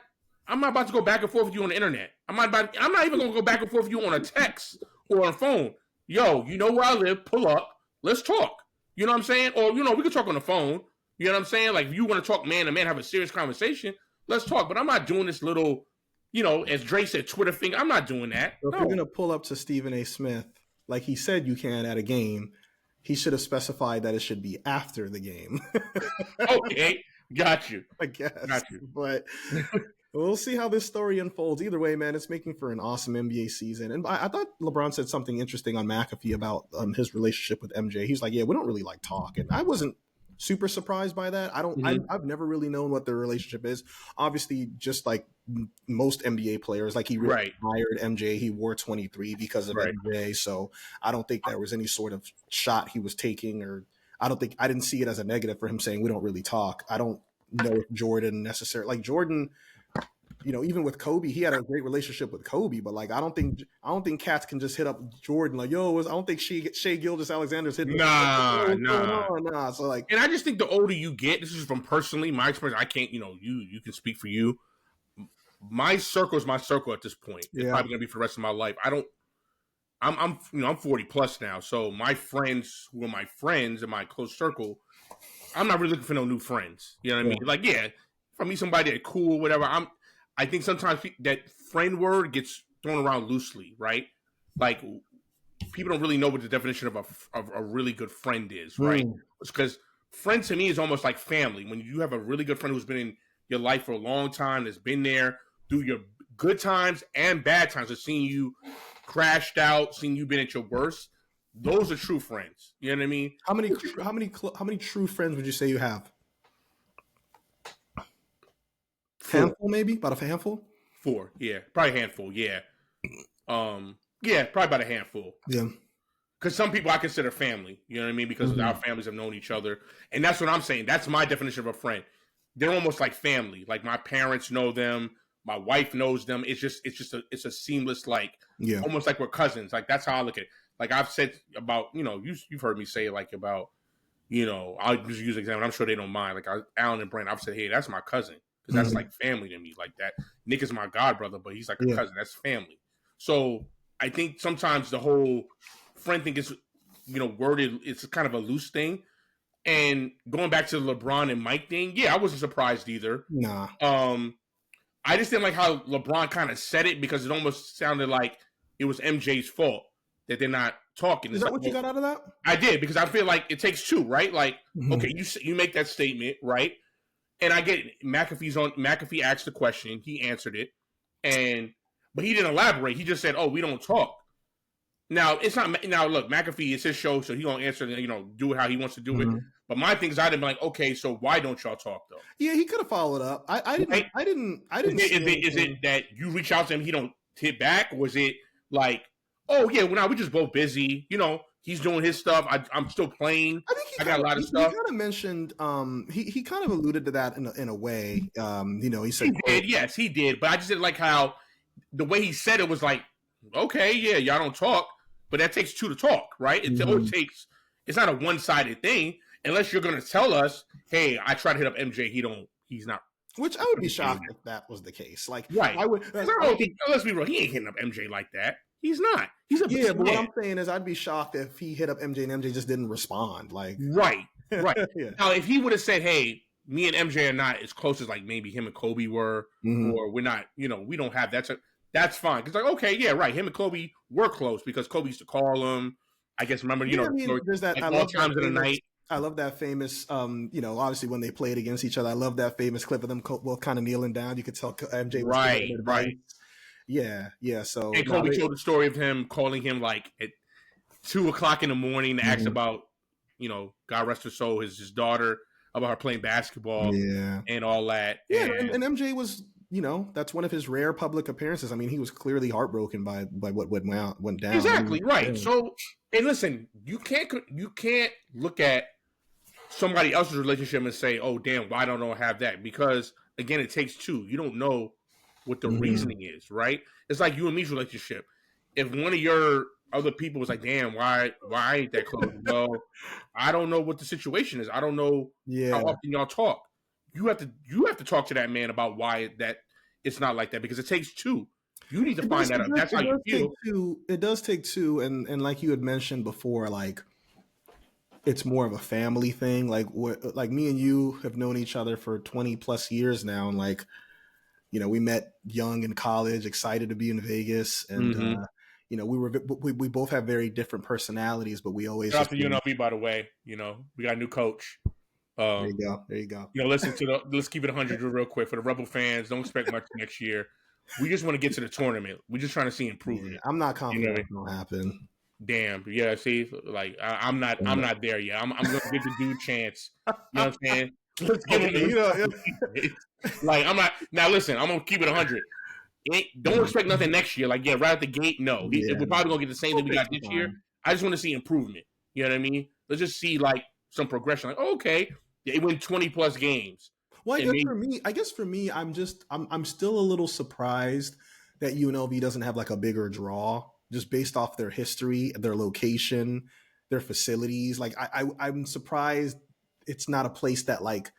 B: about to go back and forth with you on the internet. I'm not even going to go back and forth with you on a text or on a phone. Yo, you know where I live? Pull up. Let's talk. You know what I'm saying? Or, we can talk on the phone. You know what I'm saying? Like, if you want to talk man to man, have a serious conversation, let's talk. But I'm not doing this little, as Dre said, Twitter finger. I'm not doing that.
A: So if you're going to pull up to Stephen A. Smith, like he said you can at a game, he should have specified that it should be after the game.
B: Okay. Got you.
A: I guess.
B: Got you.
A: But we'll see how this story unfolds. Either way, man, it's making for an awesome NBA season. And I thought LeBron said something interesting on McAfee about his relationship with MJ. He's like, yeah, we don't really like talk. And I wasn't super surprised by that. I've never really known what their relationship is. Obviously, just like most NBA players, like he really admired MJ. He wore 23 because of MJ. So I don't think there was any sort of shot he was taking, or I didn't see it as a negative for him saying we don't really talk. I don't know if Jordan necessarily, like Jordan, even with Kobe, he had a great relationship with Kobe, but like I don't think cats can just hit up Jordan like, yo, I don't think Shea Gilgeous-Alexander's hitting.
B: Nah.
A: So like,
B: and I just think the older you get, this is from personally my experience. I can't, you can speak for you. My circle is my circle at this point. It's probably gonna be for the rest of my life. I'm 40 plus now, so my friends who are my friends in my close circle, I'm not really looking for no new friends. You know what I mean? Like, yeah, if I meet somebody that's cool, whatever. I think sometimes that friend word gets thrown around loosely, right? Like, people don't really know what the definition of a really good friend is, right? Because friend to me is almost like family. When you have a really good friend who's been in your life for a long time, that's been there through your good times and bad times, has seen you crashed out, seen you been at your worst. Those are true friends. You know what I mean?
A: How many true friends would you say you have? Handful, maybe? About a handful?
B: 4, yeah. Probably a handful, yeah. Yeah, probably about a handful.
A: Yeah.
B: Because some people I consider family, you know what I mean? Because our families have known each other. And that's what I'm saying. That's my definition of a friend. They're almost like family. Like, my parents know them. My wife knows them. It's a seamless, like, almost like we're cousins. Like, that's how I look at it. Like, I've said about, you've heard me say, like, about, I'll just use an example. I'm sure they don't mind. Like, Alan and Brent, I've said, hey, that's my cousin. Because that's like family to me. Like that. Nick is my god brother, but he's like a cousin. That's family. So I think sometimes the whole friend thing is, worded. It's kind of a loose thing. And going back to the LeBron and Mike thing, I wasn't surprised either.
A: Nah.
B: I just didn't like how LeBron kind of said it, because it almost sounded like it was MJ's fault that they're not talking.
A: Is that what you got out of that?
B: I did, because I feel like it takes two, right? Like, okay, you make that statement, right? And I get it. McAfee asked the question. He answered it. But he didn't elaborate. He just said, oh, we don't talk. Now, it's not. Now, look, McAfee, it's his show, so he's going to answer, do it how he wants to do it. But my thing is, I'd have been like, okay, so why don't y'all talk, though?
A: Yeah, he could have followed up. I didn't.
B: Is it that you reach out to him, he don't hit back? Or was it like, oh, yeah, well, now we're just both busy. He's doing his stuff. I'm still playing. I got a lot of stuff.
A: He kind of mentioned. He kind of alluded to that in a way. He said
B: he did. Yes, he did. But I just didn't like how the way he said it was like, okay, yeah, y'all don't talk, but that takes two to talk, right? It always takes. It's not a one-sided thing unless you're going to tell us, hey, I tried to hit up MJ. He's not.
A: Which I would be shocked if that was the case. Like,
B: right?
A: I would.
B: Let's be real. He ain't hitting up MJ like that. He's not. He's a
A: but what I'm saying is, I'd be shocked if he hit up MJ and MJ just didn't respond. Like,
B: right. Now, if he would have said, "Hey, me and MJ are not as close as like maybe him and Kobe were, or we're not, we don't have that," that's fine. Because like, okay, yeah, right. Him and Kobe were close because Kobe used to call him. I guess remember,
A: there's that.
B: Like, all times of the night.
A: I love that famous, obviously when they played against each other. I love that famous clip of them both kind of kneeling down. You could tell MJ was
B: right.
A: Yeah. So
B: and Kobe told the story of him calling him like at 2:00 in the morning to ask about, God rest her soul, his daughter, about her playing basketball and all that.
A: Yeah, and MJ was, that's one of his rare public appearances. I mean, he was clearly heartbroken by what went down.
B: Exactly, right. So, and listen, you can't look at somebody else's relationship and say, "Oh, damn, why don't I have that?" Because again, it takes two. You don't know what the reasoning is, right? It's like you and me's relationship. If one of your other people was like, "Damn, why ain't that close?" Well, I don't know what the situation is. I don't know how often y'all talk. You have to talk to that man about why that it's not like that, because it takes two. You need to find that out. That's how you feel.
A: It does take two, and like you had mentioned before, like it's more of a family thing. Like me and you have known each other for 20 plus years now, and like, we met young in college, excited to be in Vegas, and we both have very different personalities, but we always.
B: Shout out to UNLV, by the way. We got a new coach.
A: There you go.
B: Let's keep it 100 real quick for the Rebel fans. Don't expect much next year. We just want to get to the tournament. We're just trying to see improvement.
A: I'm not confident it's gonna happen.
B: Damn, yeah. See, like I'm not there yet. I'm gonna give the dude a chance. You know what I'm saying? Let's give him. Like I'm not. Now listen, I'm gonna keep it 100. Don't expect nothing next year. Like, right at the gate, no. We're probably gonna get the same thing we got this year. I just want to see improvement. You know what I mean? Let's just see like some progression. Like, okay, they win 20 plus games.
A: Well, I guess for me, I'm still a little surprised that UNLV doesn't have like a bigger draw, just based off their history, their location, their facilities. Like I'm surprised it's not a place that like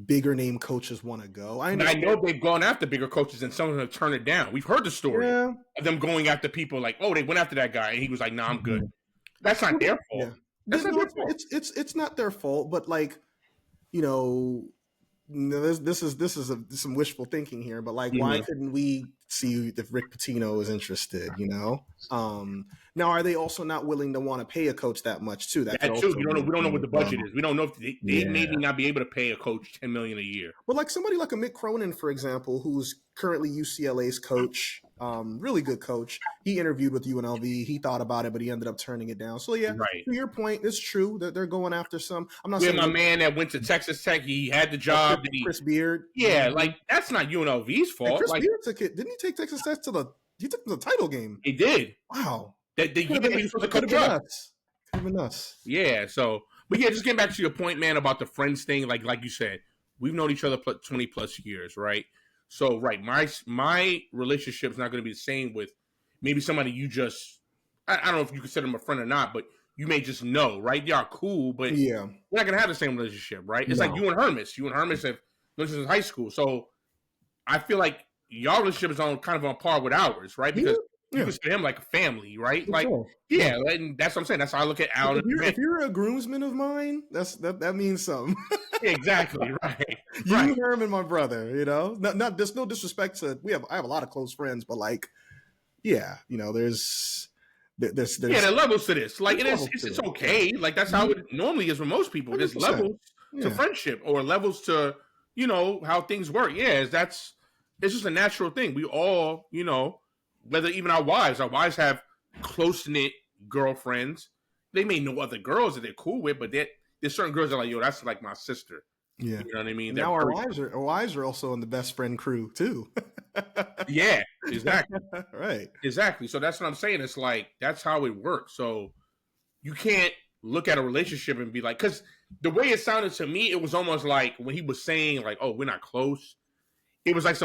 A: bigger name coaches want to go.
B: I know they've gone after bigger coaches and some of them have turned it down. We've heard the story of them going after people like, oh, they went after that guy and he was like, nah, I'm good. That's not their fault.
A: Yeah. That's not their fault. It's not their fault, but like, this is some wishful thinking here, but like, why couldn't we see if Rick Pitino is interested? Now are they also not willing to want to pay a coach that much too?
B: That too. We don't know what the budget is. We don't know if they maybe not be able to pay a coach $10 million a year.
A: But like somebody like a Mick Cronin, for example, who's currently UCLA's coach, really good coach. He interviewed with UNLV. He thought about it, but he ended up turning it down. So yeah, to your point, it's true that they're going after some. I'm not saying
B: my man that went to Texas Tech. He had the job.
A: Chris Beard.
B: Yeah, like that's not UNLV's fault.
A: And Chris Beard took it. Didn't he take Texas Tech to he took the title game?
B: He did.
A: Wow.
B: That he was supposed to coach up.
A: Could have been us.
B: Yeah. So, but yeah, just getting back to your point, man, about the friends thing. Like you said, we've known each other 20 plus years, right? So, right, my relationship's not going to be the same with maybe somebody you just. I don't know if you consider them a friend or not, but you may just know, right? Y'all cool, but we're not going to have the same relationship, right? It's like you and Hermes. You and Hermes have known since high school, so I feel like y'all relationship is on par with ours, right? Because you consider him like a family, right? Like, and that's what I'm saying. That's how I look at Alan.
A: If you're a groomsman of mine, that means something.
B: Exactly, right.
A: You, Herman, my brother. There's no disrespect to. I have a lot of close friends, but like, there's there
B: are levels to this. Like, it's okay. Like that's how it normally is with most people. 100%. There's levels to friendship or levels to how things work. Yeah, it's just a natural thing. We all whether even our wives have close-knit girlfriends. They may know other girls that they're cool with, but there's certain girls that are like, yo, that's like my sister. Yeah. You know what I mean?
A: Now our wives are also in the best friend crew too.
B: Yeah, exactly.
A: Right.
B: Exactly. So that's what I'm saying. It's like, that's how it works. So you can't look at a relationship and be like, because the way it sounded to me, it was almost like when he was saying like, oh, we're not close. It was like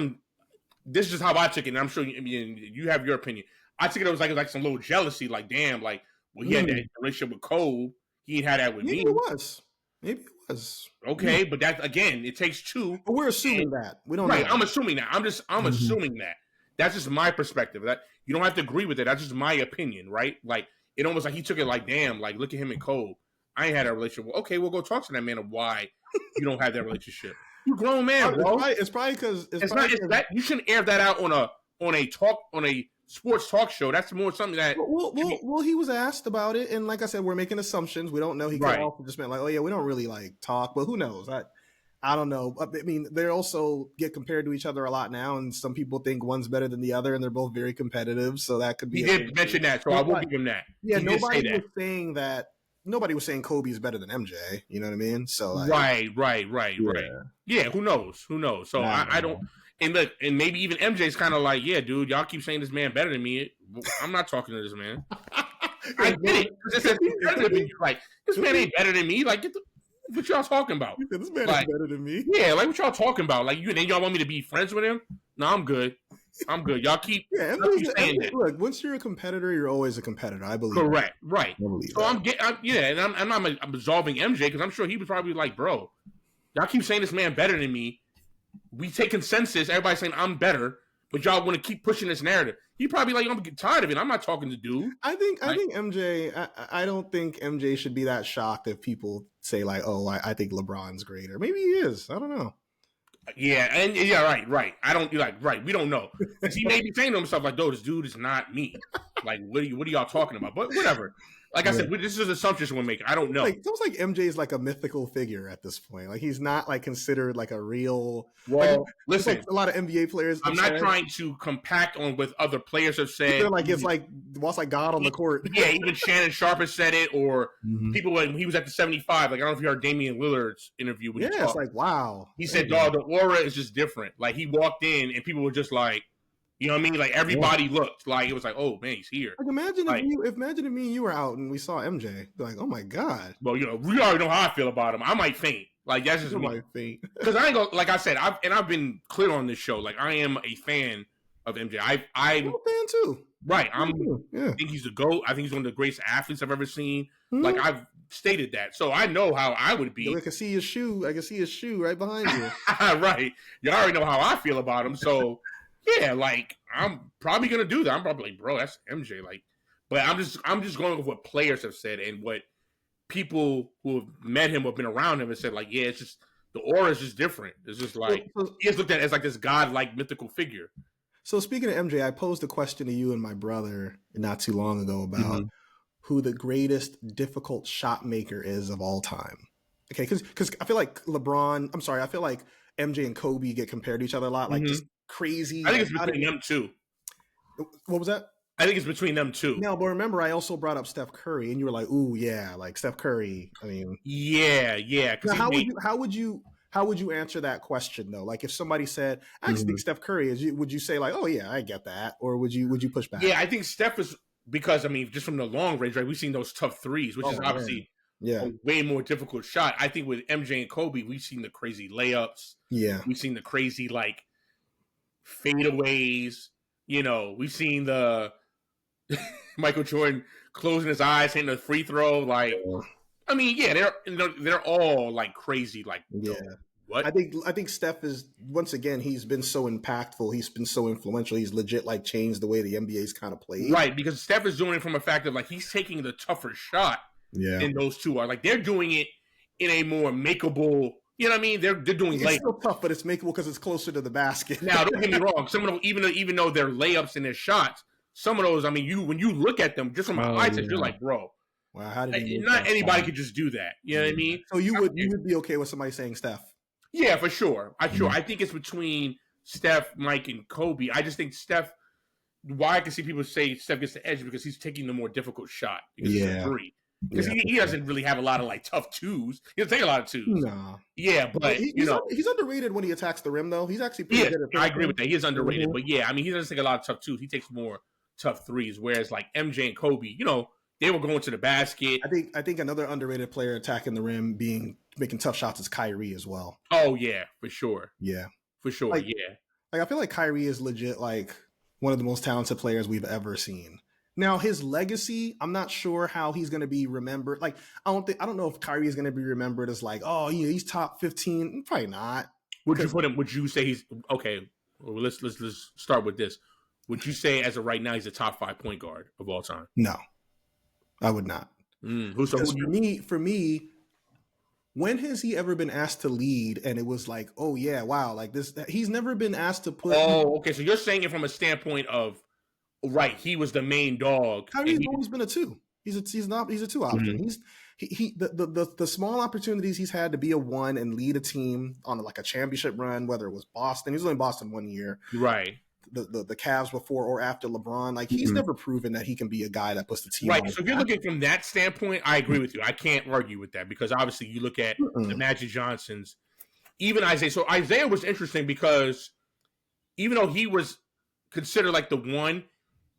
B: this is how I took it. And I'm sure you have your opinion. I took it was like some little jealousy, like, damn, like, well, he had that relationship with Cole. He ain't had that with me.
A: Maybe it was.
B: Okay, but that again, it takes two.
A: But we're assuming that. We don't know.
B: Right, I'm assuming that. I'm assuming that. That's just my perspective. That you don't have to agree with it. That's just my opinion, right? Like it almost like he took it like, damn, like look at him and Cole. I ain't had a relationship. Well, okay, we'll go talk to that man of why you don't have that relationship. You grown man, bro.
A: It's probably because
B: you shouldn't air that out on a sports talk show. That's more something that.
A: Well, he was asked about it, and like I said, we're making assumptions. We don't know. He could also just been like, "Oh yeah, we don't really like talk," but who knows? I don't know. I mean, they also get compared to each other a lot now, and some people think one's better than the other, and they're both very competitive. So that could be.
B: He did mention that, so I will give him that.
A: Yeah,
B: he did say that.
A: was saying that. Nobody was saying Kobe's better than MJ. You know what I mean? So
B: right. Yeah, who knows? So I don't. And look, and maybe even MJ's kind of like, yeah, dude, y'all keep saying this man better than me. I'm not talking to this man. I get it. Like, this man ain't better than me. Like, what y'all talking about?
A: This man is better than me.
B: Yeah, like what y'all talking about? Like, y'all want me to be friends with him? No, I'm good. Y'all keep, saying that.
A: Look, once you're a competitor, you're always a competitor. I believe.
B: Correct. That. Right. So I'm absolving MJ because I'm sure he was probably like, bro, y'all keep saying this man better than me. We take consensus. Everybody's saying I'm better, but y'all want to keep pushing this narrative. He probably like, I'm getting tired of it. I'm not talking to dude.
A: I think MJ. I don't think MJ should be that shocked if people say like, oh, I think LeBron's greater. Maybe he is. I don't know.
B: Yeah, right. I don't right. We don't know. He may be saying to himself like, "Yo, this dude is not me." Like, what are y'all talking about? But whatever. Like I said, this is assumptions we're making. I don't know.
A: It's almost like MJ is like a mythical figure at this point. Like he's not like considered like a real.
B: Well, listen,
A: like a lot of NBA players.
B: I'm not trying to compact on what other players have said.
A: Like it's like God on the court.
B: Yeah, even Shannon Sharpe has said it, or people when he was at the 75. Like I don't know if you heard Damian Lillard's interview. When
A: it's like wow.
B: He said, "Dog, the aura is just different." Like he walked in and people were just like. You know what I mean? Like everybody looked like it was like, oh man, he's here.
A: Like imagine if me and you were out and we saw MJ, be like, oh my god.
B: Well, we already know how I feel about him. I might faint. Like that's just me.
A: Might faint
B: because I ain't gonna. Like I said, I've been clear on this show. Like I am a fan of MJ. I'm
A: a fan too.
B: Right. I think he's the GOAT. I think he's one of the greatest athletes I've ever seen. Mm-hmm. Like I've stated that, so I know how I would be.
A: I can see his shoe. I can see his shoe right behind you.
B: Right. You already know how I feel about him. So. Yeah, like I'm probably gonna do that. I'm probably like, bro, that's MJ. Like, but I'm just going with what players have said and what people who have met him or been around him have said. Like, yeah, it's just the aura is just different. It's just like he's looked at as like this godlike mythical figure.
A: So speaking of MJ, I posed a question to you and my brother not too long ago about who the greatest difficult shot maker is of all time. Okay, because I feel like I feel like MJ and Kobe get compared to each other a lot. Like just crazy.
B: I think it's between them two.
A: What was that?
B: I think it's between them two.
A: No, but remember, I also brought up Steph Curry, and you were like, "Ooh, yeah, like Steph Curry." I mean,
B: yeah.
A: Now, how would you answer that question though? Like, if somebody said, "I actually think Steph Curry is," would you say like, "Oh yeah, I get that," or would you push back?
B: Yeah, I think Steph is because I mean, just from the long range, right? We've seen those tough threes, which is obviously a way more difficult shot. I think with MJ and Kobe, we've seen the crazy layups.
A: Yeah,
B: we've seen the crazy like fadeaways. You know, we've seen the Michael Jordan closing his eyes, hitting a free throw. Like, I mean, yeah, they're all like crazy. Like, what?
A: I think Steph is once again. He's been so impactful. He's been so influential. He's legit like changed the way the NBA's kind of played.
B: Right, because Steph is doing it from a fact of like he's taking the tougher shot.
A: Yeah,
B: than those two are. Like they're doing it in a more makeable. You know what I mean? They're doing layups.
A: It's still tough, but it's makeable because it's closer to the basket.
B: Now, don't get me wrong. Some of them, even though they're layups and they're shots, some of those, I mean, when you look at them just from a eye test, you're like, bro,
A: wow, how did you
B: not anybody could just do that. You know what I mean?
A: So you would be okay with somebody saying Steph?
B: Yeah, for sure. I think it's between Steph, Mike, and Kobe. I just think Steph. Why I can see people say Steph gets the edge because he's taking the more difficult shot. Because it's a three. Because he doesn't really have a lot of like tough twos. He doesn't take a lot of twos.
A: No.
B: Yeah, but
A: he's underrated when he attacks the rim though. He's actually pretty good at
B: I agree with that. He is underrated. But yeah, I mean he doesn't take a lot of tough twos. He takes more tough threes. Whereas like MJ and Kobe, they were going to the basket.
A: I think another underrated player attacking the rim making tough shots is Kyrie as well.
B: Oh yeah, for sure.
A: Yeah.
B: For sure.
A: Like
B: I
A: feel like Kyrie is legit like one of the most talented players we've ever seen. Now his legacy, I'm not sure how he's going to be remembered. Like I don't know if Kyrie is going to be remembered as like, oh yeah, he's top 15. Probably not.
B: Would you put him? Would you say he's okay? Well, let's start with this. Would you say as of right now he's a top 5 point guard of all time?
A: No, I would not. For me, when has he ever been asked to lead? And it was like, oh yeah, wow, like this. He's never been asked to put.
B: Oh, okay. So you're saying it from a standpoint of. Right, he was the main dog.
A: Kyrie's always been a two. He's a two option. the small opportunities he's had to be a one and lead a team on like a championship run, whether it was Boston, he was only in Boston 1 year,
B: right?
A: The Cavs before or after LeBron, like he's never proven that he can be a guy that puts the team
B: right.
A: on.
B: So if you're looking from that standpoint, I agree with you. I can't argue with that because obviously you look at the Magic Johnsons, even Isaiah. So Isaiah was interesting because even though he was considered like the one,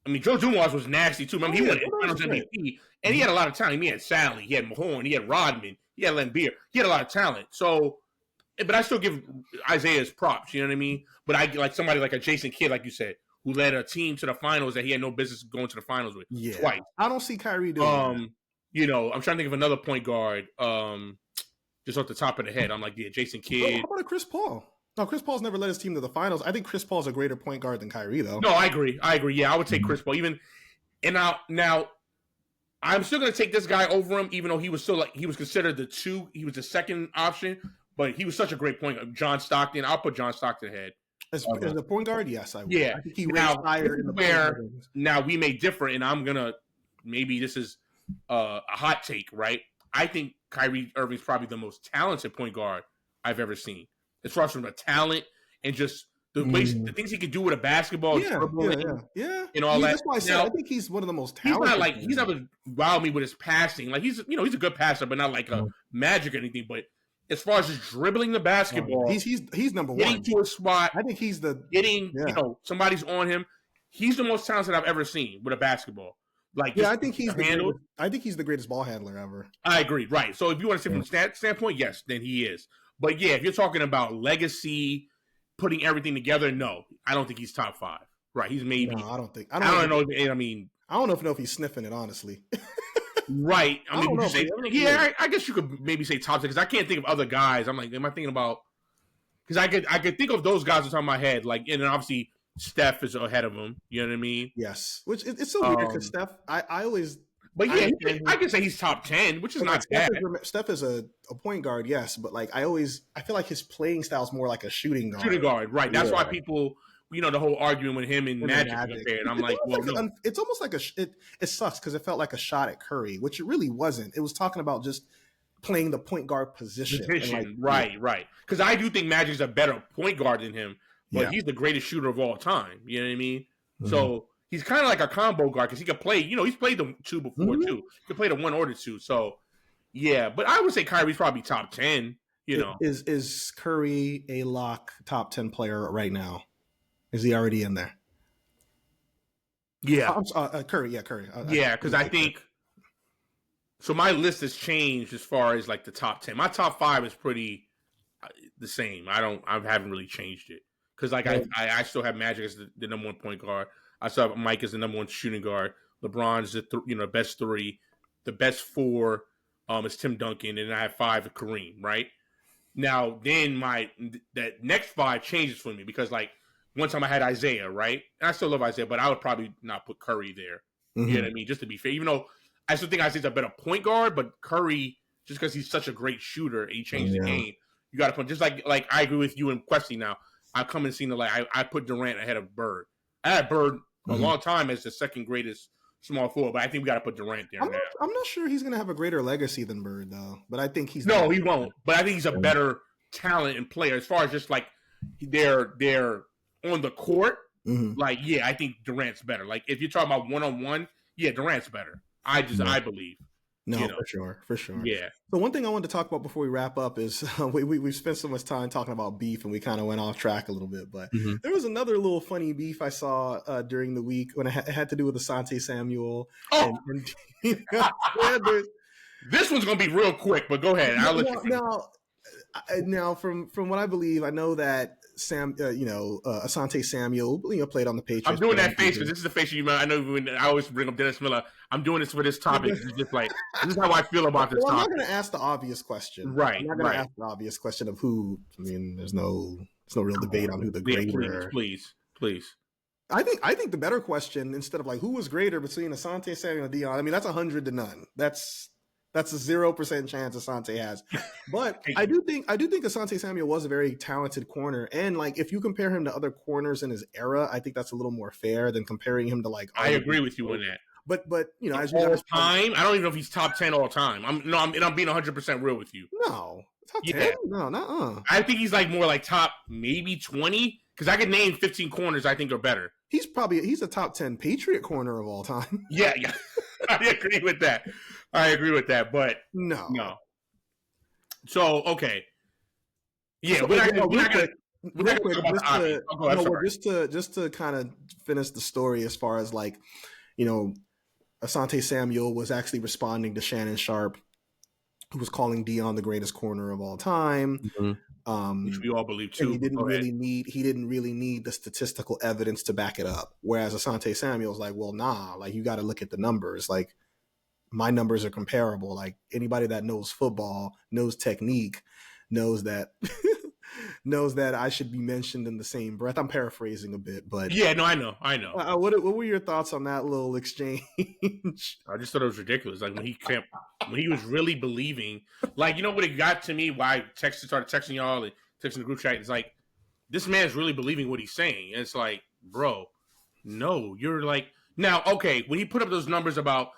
B: I mean, Joe Dumars was nasty too. Remember, he won Finals MVP, and he had a lot of talent. He had Sally, he had Mahorn, he had Rodman, he had Len Beer. He had a lot of talent. So, but I still give Isaiah's props. You know what I mean? But I like somebody like a Jason Kidd, like you said, who led a team to the finals that he had no business going to the finals with twice.
A: I don't see Kyrie doing that.
B: You know, I'm trying to think of another point guard. Just off the top of the head, I'm like, yeah, Jason Kidd.
A: How about a Chris Paul? No, Chris Paul's never led his team to the finals. I think Chris Paul's a greater point guard than Kyrie, though.
B: No, I agree. Yeah, I would take Chris Paul. Now, I'm still going to take this guy over him, even though he was still like he was considered the two. He was the second option, but he was such a great point guard. John Stockton. I'll put John Stockton ahead.
A: As a point guard, yes, I would.
B: Yeah.
A: I think he ranked higher in the
B: where now we may differ, and I'm gonna maybe this is a hot take, right? I think Kyrie Irving's probably the most talented point guard I've ever seen. As far as from the talent and just the ways, the things he can do with a basketball,
A: yeah,
B: and all that.
A: That's why I said I think he's one of the most talented.
B: He's not wowed me with his passing. Like he's a good passer, but not like a Magic or anything. But as far as just dribbling the basketball,
A: he's number one.
B: Getting to a spot,
A: I think he's
B: somebody's on him. He's the most talented I've ever seen with a basketball. Like
A: I think he's the greatest ball handler ever.
B: I agree. Right. So if you want to say from a standpoint, yes, then he is. But yeah, if you're talking about legacy, putting everything together, no, I don't think he's top 5. Right? He's maybe.
A: No, I don't think.
B: I don't know.
A: I don't know if he's sniffing it, honestly.
B: Right. I mean, I guess you could maybe say top 10 because I can't think of other guys. I'm like, am I thinking about? Because I could think of those guys on top of my head, like, and then obviously Steph is ahead of him. You know what I mean?
A: Yes. Which it's so weird because Steph, I always.
B: But yeah, I can say he's top 10, which is not bad.
A: Steph is a point guard, yes, but like I feel like his playing style is more like a shooting guard.
B: Shooting guard, right? That's why people, the whole argument with him and Magic compared. And I'm like,
A: it's almost like it sucks because it felt like a shot at Curry, which it really wasn't. It was talking about just playing the point guard position.
B: Right. Because I do think Magic's a better point guard than him, but he's the greatest shooter of all time. You know what I mean? Mm-hmm. So. He's kind of like a combo guard because he could play. He's played the 2 before too. He could play the 1 or the 2. So, yeah. But I would say Kyrie's probably top 10.
A: Is Curry a lock top 10 player right now? Is he already in there?
B: Yeah,
A: Curry. Yeah, Curry.
B: Because I think. So my list has changed as far as like the top 10. My top 5 is pretty the same. I haven't really changed it because like I still have Magic as the number 1 point guard. I still have Mike as the number 1 shooting guard. LeBron's the best 3. The best 4 is Tim Duncan, and I have 5 with Kareem. Right now, then that next 5 changes for me because like one time I had Isaiah, right, and I still love Isaiah, but I would probably not put Curry there. Mm-hmm. You know what I mean? Just to be fair, even though I still think Isaiah's a better point guard, but Curry just because he's such a great shooter and he changed the game, you got to put just like I agree with you and Questy now. I come and seen I put Durant ahead of Bird. I had Bird. A long time as the second greatest small forward, but I think we got to put Durant there now.
A: I'm not sure he's going to have a greater legacy than Bird, though. But I think he's
B: he won't. But I think he's a better talent and player as far as just like they're on the court. Mm-hmm. Like, I think Durant's better. Like, if you're talking about 1-on-1, Durant's better. I believe.
A: No, for sure.
B: Yeah.
A: So one thing I wanted to talk about before we wrap up is we've spent so much time talking about beef and we kind of went off track a little bit, but there was another little funny beef I saw during the week when it had to do with Asante Samuel.
B: Oh, this one's gonna be real quick, but go ahead. I'll let you.
A: Now, from what I believe, I know that Asante Samuel, played on the Patriots.
B: I'm doing that face because this is the face you. I know when I always bring up Dennis Miller. I'm doing this for this topic. It's just like this is how I feel about this topic.
A: I'm not going to ask the obvious question,
B: right?
A: I'm not going to ask the obvious question of who. I mean, there's no real debate on who the greater.
B: Please.
A: I think the better question instead of like who was greater between Asante Samuel and Deion. I mean, that's 100 to none. That's a 0% chance Asante has. But I do think Asante Samuel was a very talented corner. And like if you compare him to other corners in his era, I think that's a little more fair than comparing him to like
B: I agree with you on that.
A: But you know, as you
B: all
A: guys
B: time, I don't even know if he's top 10 all time. I'm being 100% real with you.
A: no top 10. No, no.
B: I think he's like more like top maybe 20 because I could name 15 corners I think are better.
A: He's a top 10 Patriot corner of all time.
B: Yeah. I agree with that. But no. So okay. Yeah,
A: so,
B: we're not gonna
A: just to kind of finish the story as far as like, you know, Asante Samuel was actually responding to Shannon Sharp, who was calling Deion the greatest corner of all time.
B: Mm-hmm. Which we all believe too.
A: He didn't really need the statistical evidence to back it up. Whereas Asante Samuel's like, well, nah, like you got to look at the numbers. Like my numbers are comparable. Like anybody that knows football, knows technique, knows that I should be mentioned in the same breath. I'm paraphrasing a bit, but
B: yeah, no, I know.
A: What were your thoughts on that little exchange?
B: I just thought it was ridiculous. Like when he was really believing, like, you know what it got to me? Why I started texting y'all and texting the group chat. It's like this man's really believing what he's saying. And it's like, bro, no, you're like now. Okay, when he put up those numbers about,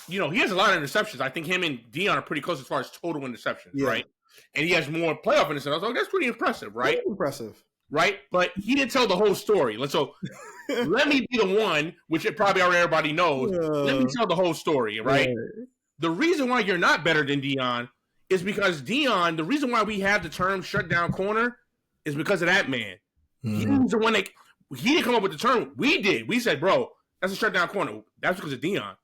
B: you know, he has a lot of interceptions. I think him and Deion are pretty close as far as total interceptions, right? And he has more playoff interceptions. I was like, that's pretty impressive, right?
A: Pretty impressive.
B: Right? But he didn't tell the whole story. So let me be the one, which it probably already everybody knows. Let me tell the whole story, right? The reason why you're not better than Deion is because Deion, the reason why we have the term shutdown corner is because of that man. He was the one he didn't come up with the term. We did. We said, bro, that's a shutdown corner. That's because of Deion.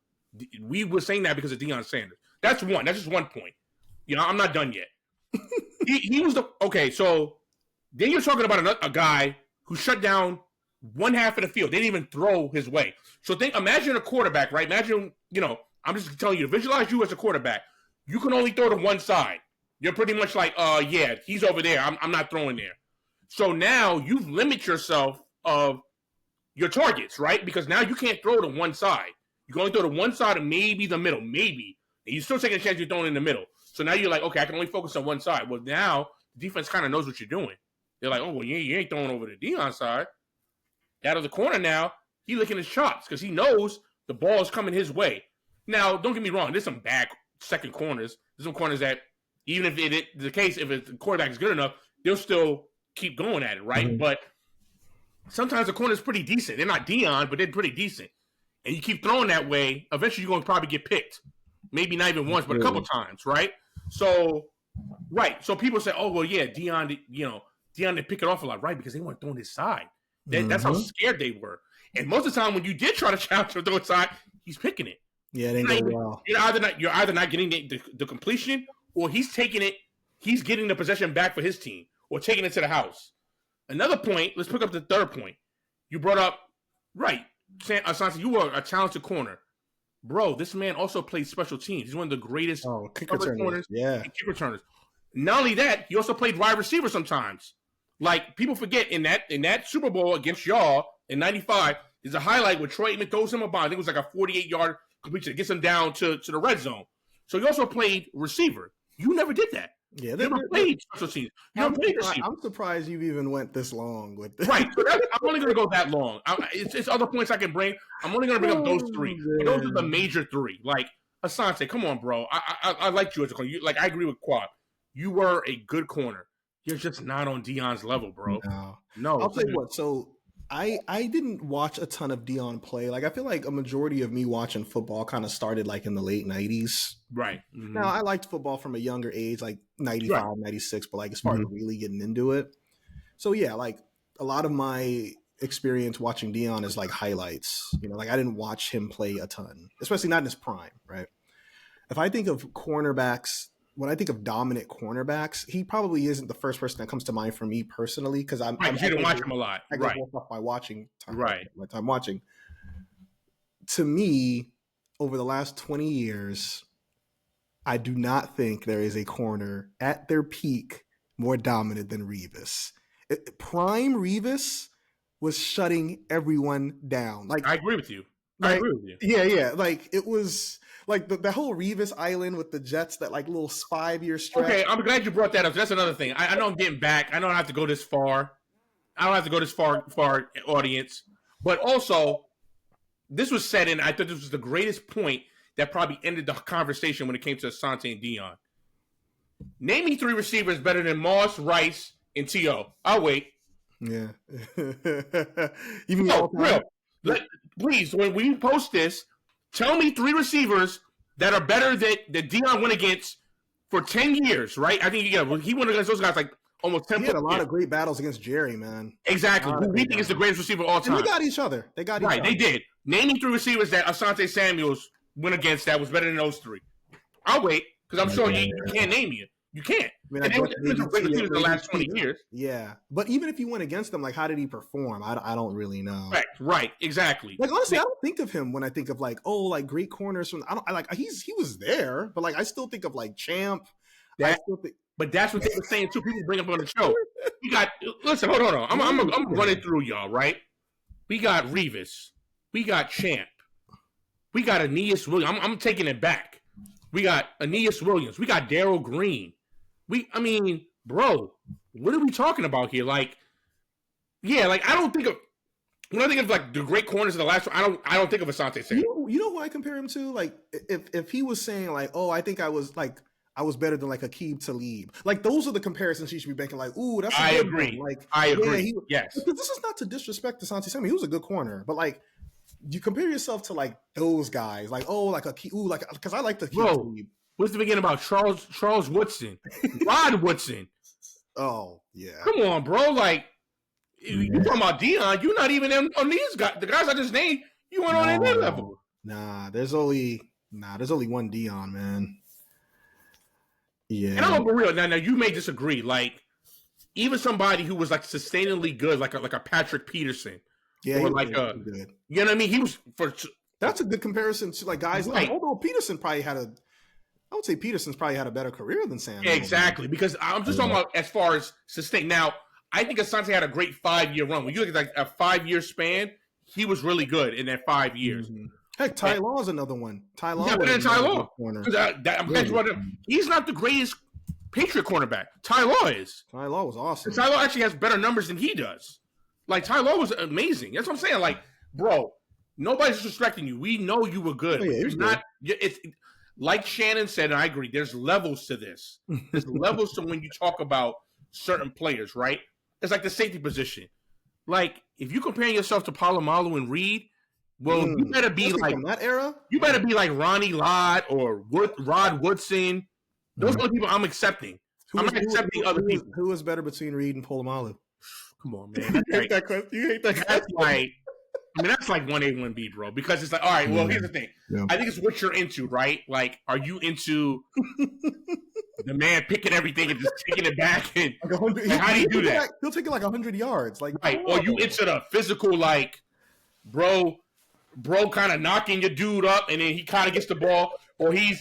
B: We were saying that because of Deion Sanders. That's one. That's just one point. You know, I'm not done yet. he was so then you're talking about a guy who shut down one half of the field. They didn't even throw his way. So imagine a quarterback, right? Imagine, you know, I'm just telling you to visualize you as a quarterback. You can only throw to one side. You're pretty much like, yeah, he's over there. I'm not throwing there. So now you've limited yourself of your targets, right? Because now you can't throw to one side. You can only throw to one side and maybe the middle, maybe. And you're still taking a chance you're throwing in the middle. So now you're like, okay, I can only focus on one side. Well, now the defense kind of knows what you're doing. They're like, oh, well, you ain't throwing over the Deion side. Out of the corner now, he licking his chops because he knows the ball is coming his way. Now, don't get me wrong. There's some bad second corners. There's some corners that, even if the case, if the quarterback is good enough, they'll still keep going at it, right? Mm-hmm. But sometimes the corner's pretty decent. They're not Deion, but they're pretty decent. And you keep throwing that way, eventually you're going to probably get picked. Maybe not even once, but a couple times, right? So people say, oh, well, yeah, Deion did pick it off a lot, right? Because they weren't throwing his side. That's how scared they were. And most of the time when you did try to challenge him to throw his side, he's picking it.
A: Yeah, they go well.
B: You're either not getting the completion, or he's taking it, he's getting the possession back for his team, or taking it to the house. Another point, let's pick up the third point. You brought up, right, Asante, you were a talented corner. Bro, this man also plays special teams. He's one of the greatest
A: kick returners. Yeah.
B: Kick returners. Not only that, he also played wide receiver sometimes. Like, people forget in that Super Bowl against y'all in 95, there's a highlight where Troy Aikman throws him a bomb. I think it was like a 48-yard completion that gets him down to the red zone. So he also played receiver. You never did that.
A: Yeah,
B: you never played special teams.
A: I'm surprised you even went this long with this.
B: Right. So I'm only going to go that long. It's other points I can bring. I'm only going to bring up those three. Those are the major three. Like, Asante, come on, bro. I liked you as a corner. I agree with Kwab. You were a good corner. You're just not on Deion's level, bro. No.
A: I'll tell you what. So I didn't watch a ton of Deion play. Like, I feel like a majority of me watching football kind of started like in the late 90s.
B: Right. Mm-hmm.
A: Now, I liked football from a younger age, like 95, 96, but like as far as really getting into it. So yeah, like a lot of my experience watching Deion is like highlights. You know, like I didn't watch him play a ton, especially not in his prime, right? If I think of cornerbacks, when I think of dominant cornerbacks, he probably isn't the first person that comes to mind for me personally, because I
B: didn't watch him a lot.
A: I get woke up by watching time.
B: Right.
A: My time watching. To me, over the last 20 years, I do not think there is a corner at their peak more dominant than Revis. Prime Revis was shutting everyone down. Like,
B: I agree with you. I agree with you.
A: Yeah. Like, it was like the whole Revis Island with the Jets, that like little 5-year stretch.
B: Okay, I'm glad you brought that up. That's another thing. I know I'm getting back. I don't have to go this far. I don't have to go this far audience. But also, this was said, and I thought this was the greatest point that probably ended the conversation when it came to Asante and Deion. Name me 3 receivers better than Moss, Rice, and T.O. I'll wait.
A: Yeah. Even
B: real. Please, when we post this, tell me 3 receivers that are better that Deion went against for 10 years, right? I think he went against those guys like almost 10
A: He had a lot of great battles against Jerry, man.
B: Exactly. Who we think is the greatest receiver of all time.
A: And they got each other.
B: Right, they did. Name me 3 receivers that Asante Samuels went against that was better than those 3. I'll wait, because I'm sure you can't name you. You can't.
A: I mean,
B: and they were great receivers the last 20 years.
A: Yeah. But even if you went against them, like, how did he perform? I don't really know.
B: Right, exactly.
A: Like, honestly, I don't think of him when I think of, like, great corners from, he was there, but, like, I still think of, like, Champ.
B: But that's what they were saying too. People bring up on the show. Listen, hold on. I'm running through y'all, right? We got Revis. We got Champ. We got Aeneas Williams. I'm taking it back. We got Aeneas Williams. We got Darryl Green. Bro, what are we talking about here? Like, I don't think of when I think of like the great corners of the last one. I don't think of Asante Samuel.
A: You know who I compare him to? Like, if he was saying like, oh, I think I was better than like Aqib Talib. Like, those are the comparisons he should be making. Like, ooh, that's.
B: I agree.
A: Like,
B: I agree. Yes.
A: Because this is not to disrespect Asante Samuel. He was a good corner, but like, you compare yourself to like those guys. Like, oh, like because I like the Aqib Talib.
B: What's the beginning about Charles Woodson, Rod Woodson?
A: Oh yeah.
B: Come on, bro. Like, you talking about Deion? You're not even on these guys. The guys I just named, you weren't on their level.
A: There's only one Deion, man. Yeah.
B: And I'm for real. Now you may disagree. Like, even somebody who was like sustainably good, like a Patrick Peterson.
A: Yeah,
B: or like
A: good.
B: You know what I mean? He was
A: That's a good comparison to like guys like, although Peterson probably I would say Peterson's probably had a better career than Sam.
B: Yeah, exactly. Because I'm just talking about as far as sustain. Now, I think Asante had a great 5-year run. When you look at like a 5-year span, he was really good in that 5 years.
A: Mm-hmm. Heck, Ty Law's another one. Ty Law.
B: Yeah, but then Ty Law. He's not the greatest Patriot cornerback. Ty Law is.
A: Ty Law was awesome.
B: Ty Law actually has better numbers than he does. Like, Ty Law was amazing. That's what I'm saying. Like, bro, nobody's disrespecting you. We know you were good. It's like Shannon said, and I agree, there's levels to this. There's levels to when you talk about certain players, right? It's like the safety position. Like, if you're comparing yourself to Palomalu and Reed, well, you better be like
A: from that era.
B: You better be like Ronnie Lott or Rod Woodson. Those are the people I'm accepting. I'm not accepting other people.
A: Who is better between Reed and Palomalu?
B: Come on, man. You hate that question. That's like, that's like 1A, 1B, bro. Because it's like, all right, well, here's the thing. Yeah. I think it's what you're into, right? Like, are you into the man picking everything and just taking it back? And like how do you do that?
A: He'll take it like 100 yards. Like,
B: right. Or you into the physical, like, bro kind of knocking your dude up, and then he kind of gets the ball, or he's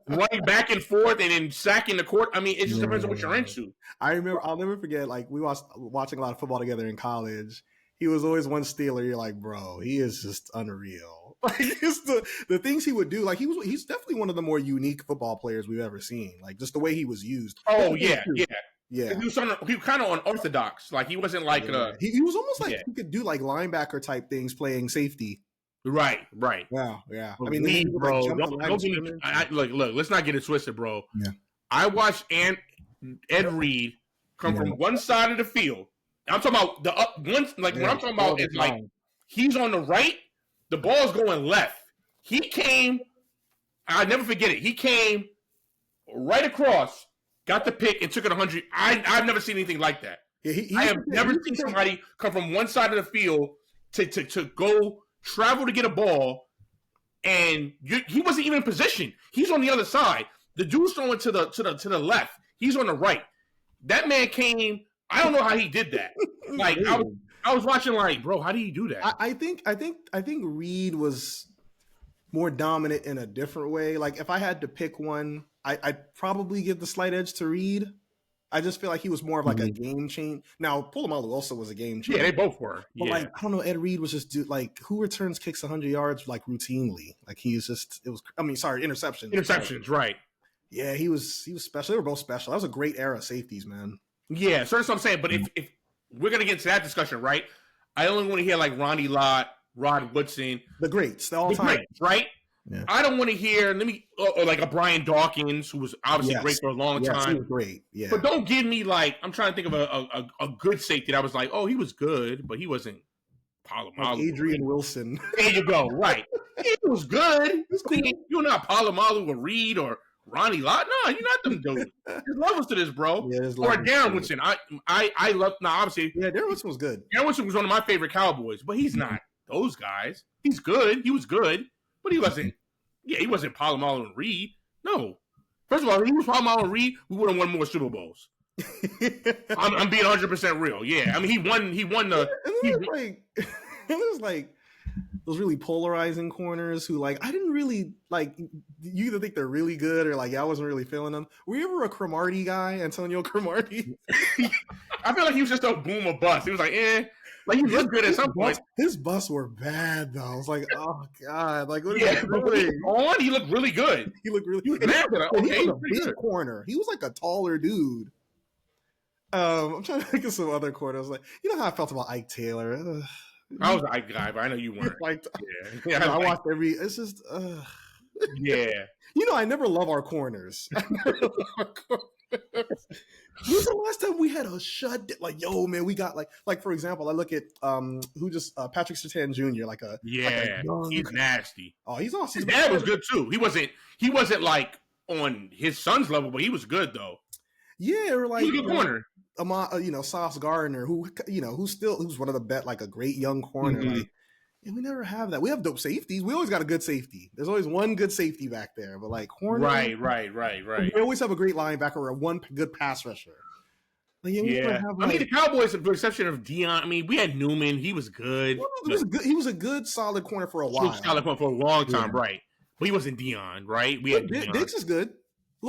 B: running back and forth and then sacking the court. I mean, it just depends on what you're into.
A: I'll never forget, like, we was watching a lot of football together in college. He was always one stealer. You're like, bro, he is just unreal. Like, it's the things he would do. Like, he's definitely one of the more unique football players we've ever seen. Like, just the way he was used.
B: Oh, yeah. Yeah, he was kind of unorthodox. Like, he wasn't like
A: he was almost like he could do like linebacker type things playing safety.
B: Right.
A: Yeah.
B: I mean, bro, look. Let's not get it twisted, bro.
A: Yeah.
B: I watched Ed Reed come from one side of the field. I'm talking about the up one. Like, what I'm talking about is like he's on the right, the ball's going left. He came. I'll never forget it. He came right across. Got the pick and took it 100. I've never seen anything like that. I have never seen somebody come from one side of the field to go travel to get a ball, and he wasn't even in position. He's on the other side. The dude's throwing to the left. He's on the right. That man came. I don't know how he did that. Like, I was watching, like, bro, how did he do that?
A: I think Reed was more dominant in a different way. Like, if I had to pick one, I'd probably give the slight edge to Reed. I just feel like he was more of like a game change. Now, Palomalu also was a game changer.
B: Yeah, they both were.
A: But like, I don't know, Ed Reed was just who returns kicks 100 yards like routinely. Like, interceptions.
B: Interceptions, right.
A: Yeah, he was special. They were both special. That was a great era of safeties, man.
B: Yeah, so that's what I'm saying. But if we're gonna get into that discussion, right? I only want to hear like Ronnie Lott, Rod Woodson,
A: the greats, the all-time
B: greats, right? Yeah. I don't want to hear or like a Brian Dawkins, who was obviously great for a long time.
A: He was great. Yeah.
B: But don't give me like, I'm trying to think of a good safety that I was like, oh, he was good, but he wasn't Palomalu.
A: Like Adrian Wilson.
B: There you go. Right. He was good. You're not Palomalu or Reed or Ronnie Lott. No, you're not them dudes. There's levels to this, bro. Yeah, or Darren Woodson. I love, obviously.
A: Yeah, Darren Woodson was good.
B: Darren Woodson was one of my favorite Cowboys, but he's not those guys. He's good. He was good, but he wasn't. Yeah, he wasn't Palomalu and Reed. No. First of all, if he was Palomalu and Reed, we would have won more Super Bowls. I'm being 100% real. Yeah, I mean, he won the.
A: It was like those really polarizing corners who, like, I didn't really like. You either think they're really good or like I wasn't really feeling them. Were you ever a Cromartie guy, Antonio Cromartie?
B: I feel like he was just a boom or bust. He was like, like he looked good at some point.
A: His busts were bad though. I was like, oh god, like what is he
B: doing? He looked really good.
A: He looked really. He was a big corner. He was like a taller dude. I'm trying to think of some other corners. Like, you know how I felt about Ike Taylor.
B: I was an Ike guy, but I know you weren't.
A: I watched every. It's just.
B: Yeah.
A: You know, I never love our corners. When was the last time we had a shut? Like, yo, man, we got like for example, I look at Patrick Surtain Jr.
B: He's nasty.
A: Oh, he's awesome.
B: His dad was good too. He wasn't like on his son's level, but he was good though.
A: Yeah, or like
B: he was a good corner.
A: Sauce Gardner, who's one of the best, like a great young corner. Mm-hmm. Like, and we never have that. We have dope safeties. We always got a good safety. There's always one good safety back there, but like corner,
B: right.
A: We always have a great linebacker or one good pass rusher.
B: Like, I mean, the Cowboys, with the exception of Deion. I mean, we had Newman. He was good.
A: He was a good, solid corner for a while. He was
B: solid corner for a long time, right? But he wasn't Deion, right? We had
A: Diggs is good.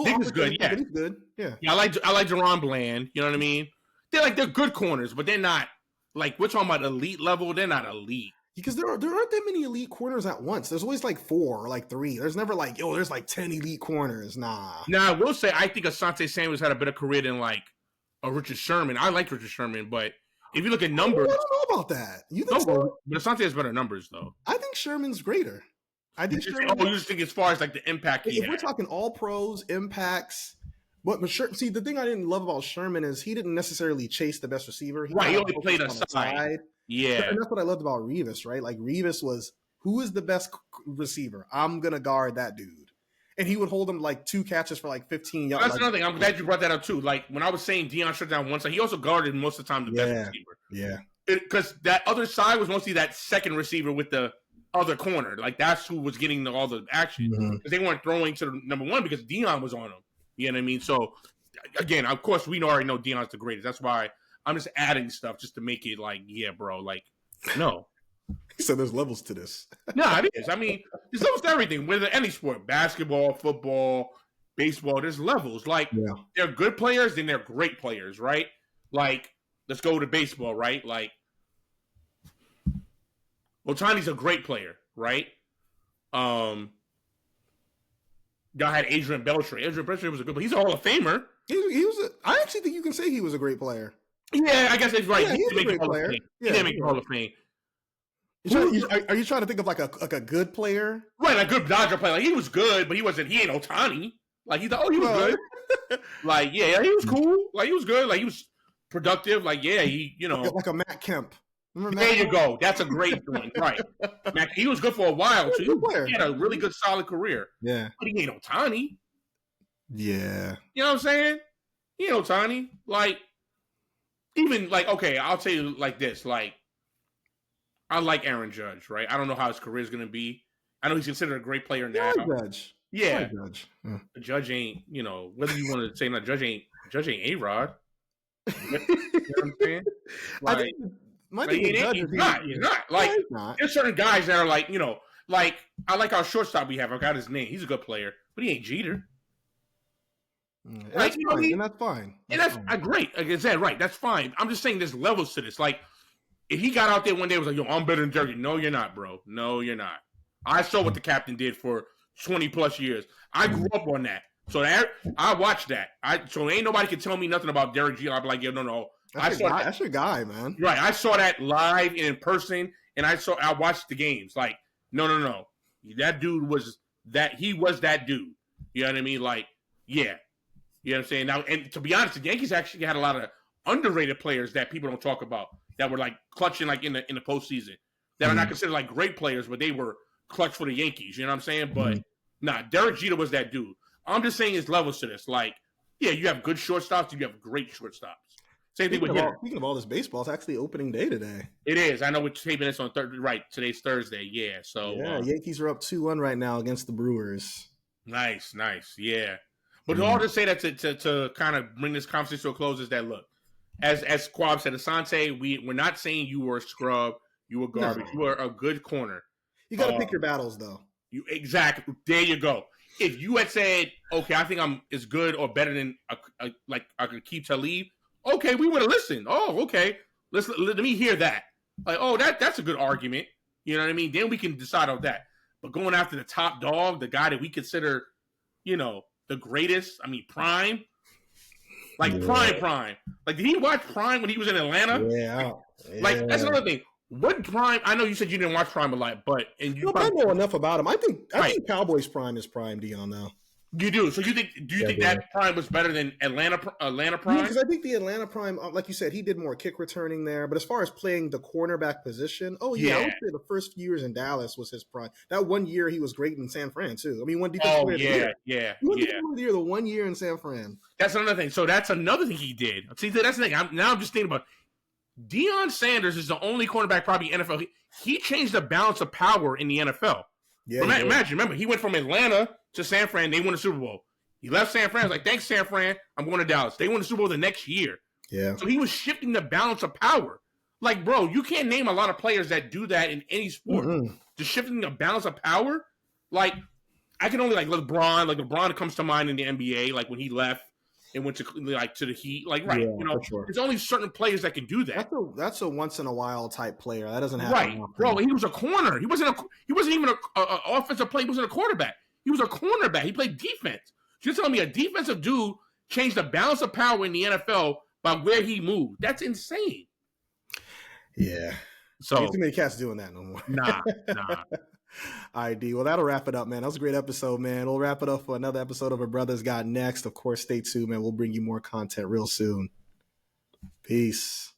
B: Diggs is good, yeah.
A: He's good, yeah.
B: Yeah, I like Deron Bland. You know what I mean? They're good corners, but they're not like we're talking about elite level. They're not elite.
A: Because there aren't that many elite corners at once. There's always like 4 or like 3. There's never like, there's like 10 elite corners. Nah,
B: I will say I think Asante Samuels had a better career than like a Richard Sherman. I like Richard Sherman, but if you look at numbers,
A: I don't know about that. You think so?
B: But Asante has better numbers though.
A: I think Sherman's greater.
B: You just think as far as like the impact he had.
A: We're talking all pros, impacts. See, the thing I didn't love about Sherman is he didn't necessarily chase the best receiver.
B: He only played a side. Yeah.
A: And that's what I loved about Revis, right? Like Revis was, who is the best receiver? I'm going to guard that dude. And he would hold him like 2 catches for like 15 yards.
B: That's another thing. I'm glad you brought that up too. Like when I was saying Deion shut down one side, he also guarded most of the time the best receiver.
A: Yeah.
B: Because that other side was mostly that second receiver with the other corner. Like that's who was getting all the action. Because they weren't throwing to the number one because Deion was on them. You know what I mean? So, again, of course, we already know Deion's the greatest. That's why I'm just adding stuff just to make it like, yeah, bro, like, no.
A: So there's levels to this.
B: No, it is. I mean, there's levels to everything. Whether any sport, basketball, football, baseball, there's levels. Like, they're good players, then they're great players, right? Like, let's go to baseball, right? Like, Ohtani's a great player, right? Y'all had Adrian Beltre. Adrian Beltre was a good player. He's a Hall of Famer.
A: I actually think you can say he was a great player.
B: Yeah, I guess that's right.
A: Yeah, he's a great player.
B: He didn't make the Hall of Fame.
A: Are you trying to think of like a good player?
B: Right, a good Dodger player. Like, he was good, but he ain't Ohtani. Like, he was good. Like, yeah, he was cool. Like, he was good. Like, he was productive. Like, yeah,
A: Like a Matt Kemp.
B: There you go. That's a great one. Right. Matt, he was good for a while, too. He had a really good, solid career.
A: Yeah.
B: But he ain't Ohtani.
A: Yeah.
B: You know what I'm saying? He ain't Ohtani. Like, even, like, okay, I'll tell you like this. Like, I like Aaron Judge, right? I don't know how his career is going to be. I know he's considered a great player now.
A: Judge.
B: Yeah. Judge. Judge ain't, whether you want to say that, Judge ain't A-Rod. You know what I'm saying? Like, he's not. Like, there's certain guys that are like, like, I like our shortstop we have. I got his name. He's a good player, but he ain't Jeter.
A: That's fine. And that's fine.
B: Great. Like I said, right. That's fine. I'm just saying there's levels to this. Like, if he got out there one day and was like, yo, I'm better than Dirty. No, you're not, bro. No, you're not. I saw what the captain did for 20 plus years. I grew up on that. So I watched that. So ain't nobody can tell me nothing about Derek Jeter. I'll be like, yo, no.
A: That's your guy, man.
B: Right. I saw that live and in person, and I watched the games. Like, no. That dude was that. He was that dude. You know what I mean? Like, yeah. You know what I'm saying? Now, and to be honest, the Yankees actually had a lot of underrated players that people don't talk about that were like clutching like in the postseason that are not considered like great players, but they were clutch for the Yankees. You know what I'm saying? But nah, Derek Jeter was that dude. I'm just saying it's levels to this. Like, yeah, you have good shortstops, you have great shortstops. Same thing with hitter.
A: Speaking of all this baseball, it's actually opening day today.
B: It is. I know we're taping this on Thursday. Right, today's Thursday. Yeah. So
A: Yankees are up 2-1 right now against the Brewers.
B: Nice. Yeah. But all to say that to kind of bring this conversation to a close is that, look, as Kwab said, Asante, we're not saying you were a scrub, you were garbage. No. You were a good corner.
A: You got to pick your battles, though.
B: Exactly. There you go. If you had said, okay, I think I'm as good or better than like I could keep Talib, okay, we would have listened. Oh, okay. Let me hear that. Like, oh, that's a good argument. You know what I mean? Then we can decide on that. But going after the top dog, the guy that we consider, the greatest, I mean, Prime. Like, Prime. Like, did he watch Prime when he was in Atlanta?
A: Yeah.
B: Like, that's another thing. What Prime? I know you said you didn't watch Prime a lot, but
A: I know enough about him. I think Cowboys Prime is Prime Deion now.
B: You do. So do you think that Prime was better than Atlanta Prime?
A: Yeah, because I think the Atlanta Prime, like you said, he did more kick returning there. But as far as playing the cornerback position, I would say the first few years in Dallas was his prime. That 1 year he was great in San Fran too. I mean, one defensive player of the year. He won defensive player of the year the 1 year in San Fran.
B: That's another thing. So that's another thing he did. See, that's the thing. I'm just thinking about Deion Sanders is the only cornerback probably in NFL. He changed the balance of power in the NFL. Yeah, remember, he went from Atlanta to San Fran. They won the Super Bowl. He left San Fran. He was like, thanks, San Fran. I'm going to Dallas. They won the Super Bowl the next year.
A: Yeah.
B: So he was shifting the balance of power. Like, bro, you can't name a lot of players that do that in any sport. Just shifting the balance of power. Like, I can only like LeBron. Like, LeBron comes to mind in the NBA. Like when he left and went to the Heat. Like, right, sure. There's only certain players that can do that.
A: That's a once in a while type player. That doesn't happen.
B: Right, bro. He was a corner. He wasn't even a offensive player. He wasn't a quarterback. He was a cornerback. He played defense. So you're telling me a defensive dude changed the balance of power in the NFL by where he moved? That's insane.
A: Yeah.
B: So
A: too many cats doing that no more.
B: Nah.
A: All right, D. Well, that'll wrap it up, man. That was a great episode, man. We'll wrap it up for another episode of A Brothers Got Next. Of course, stay tuned, man. We'll bring you more content real soon. Peace.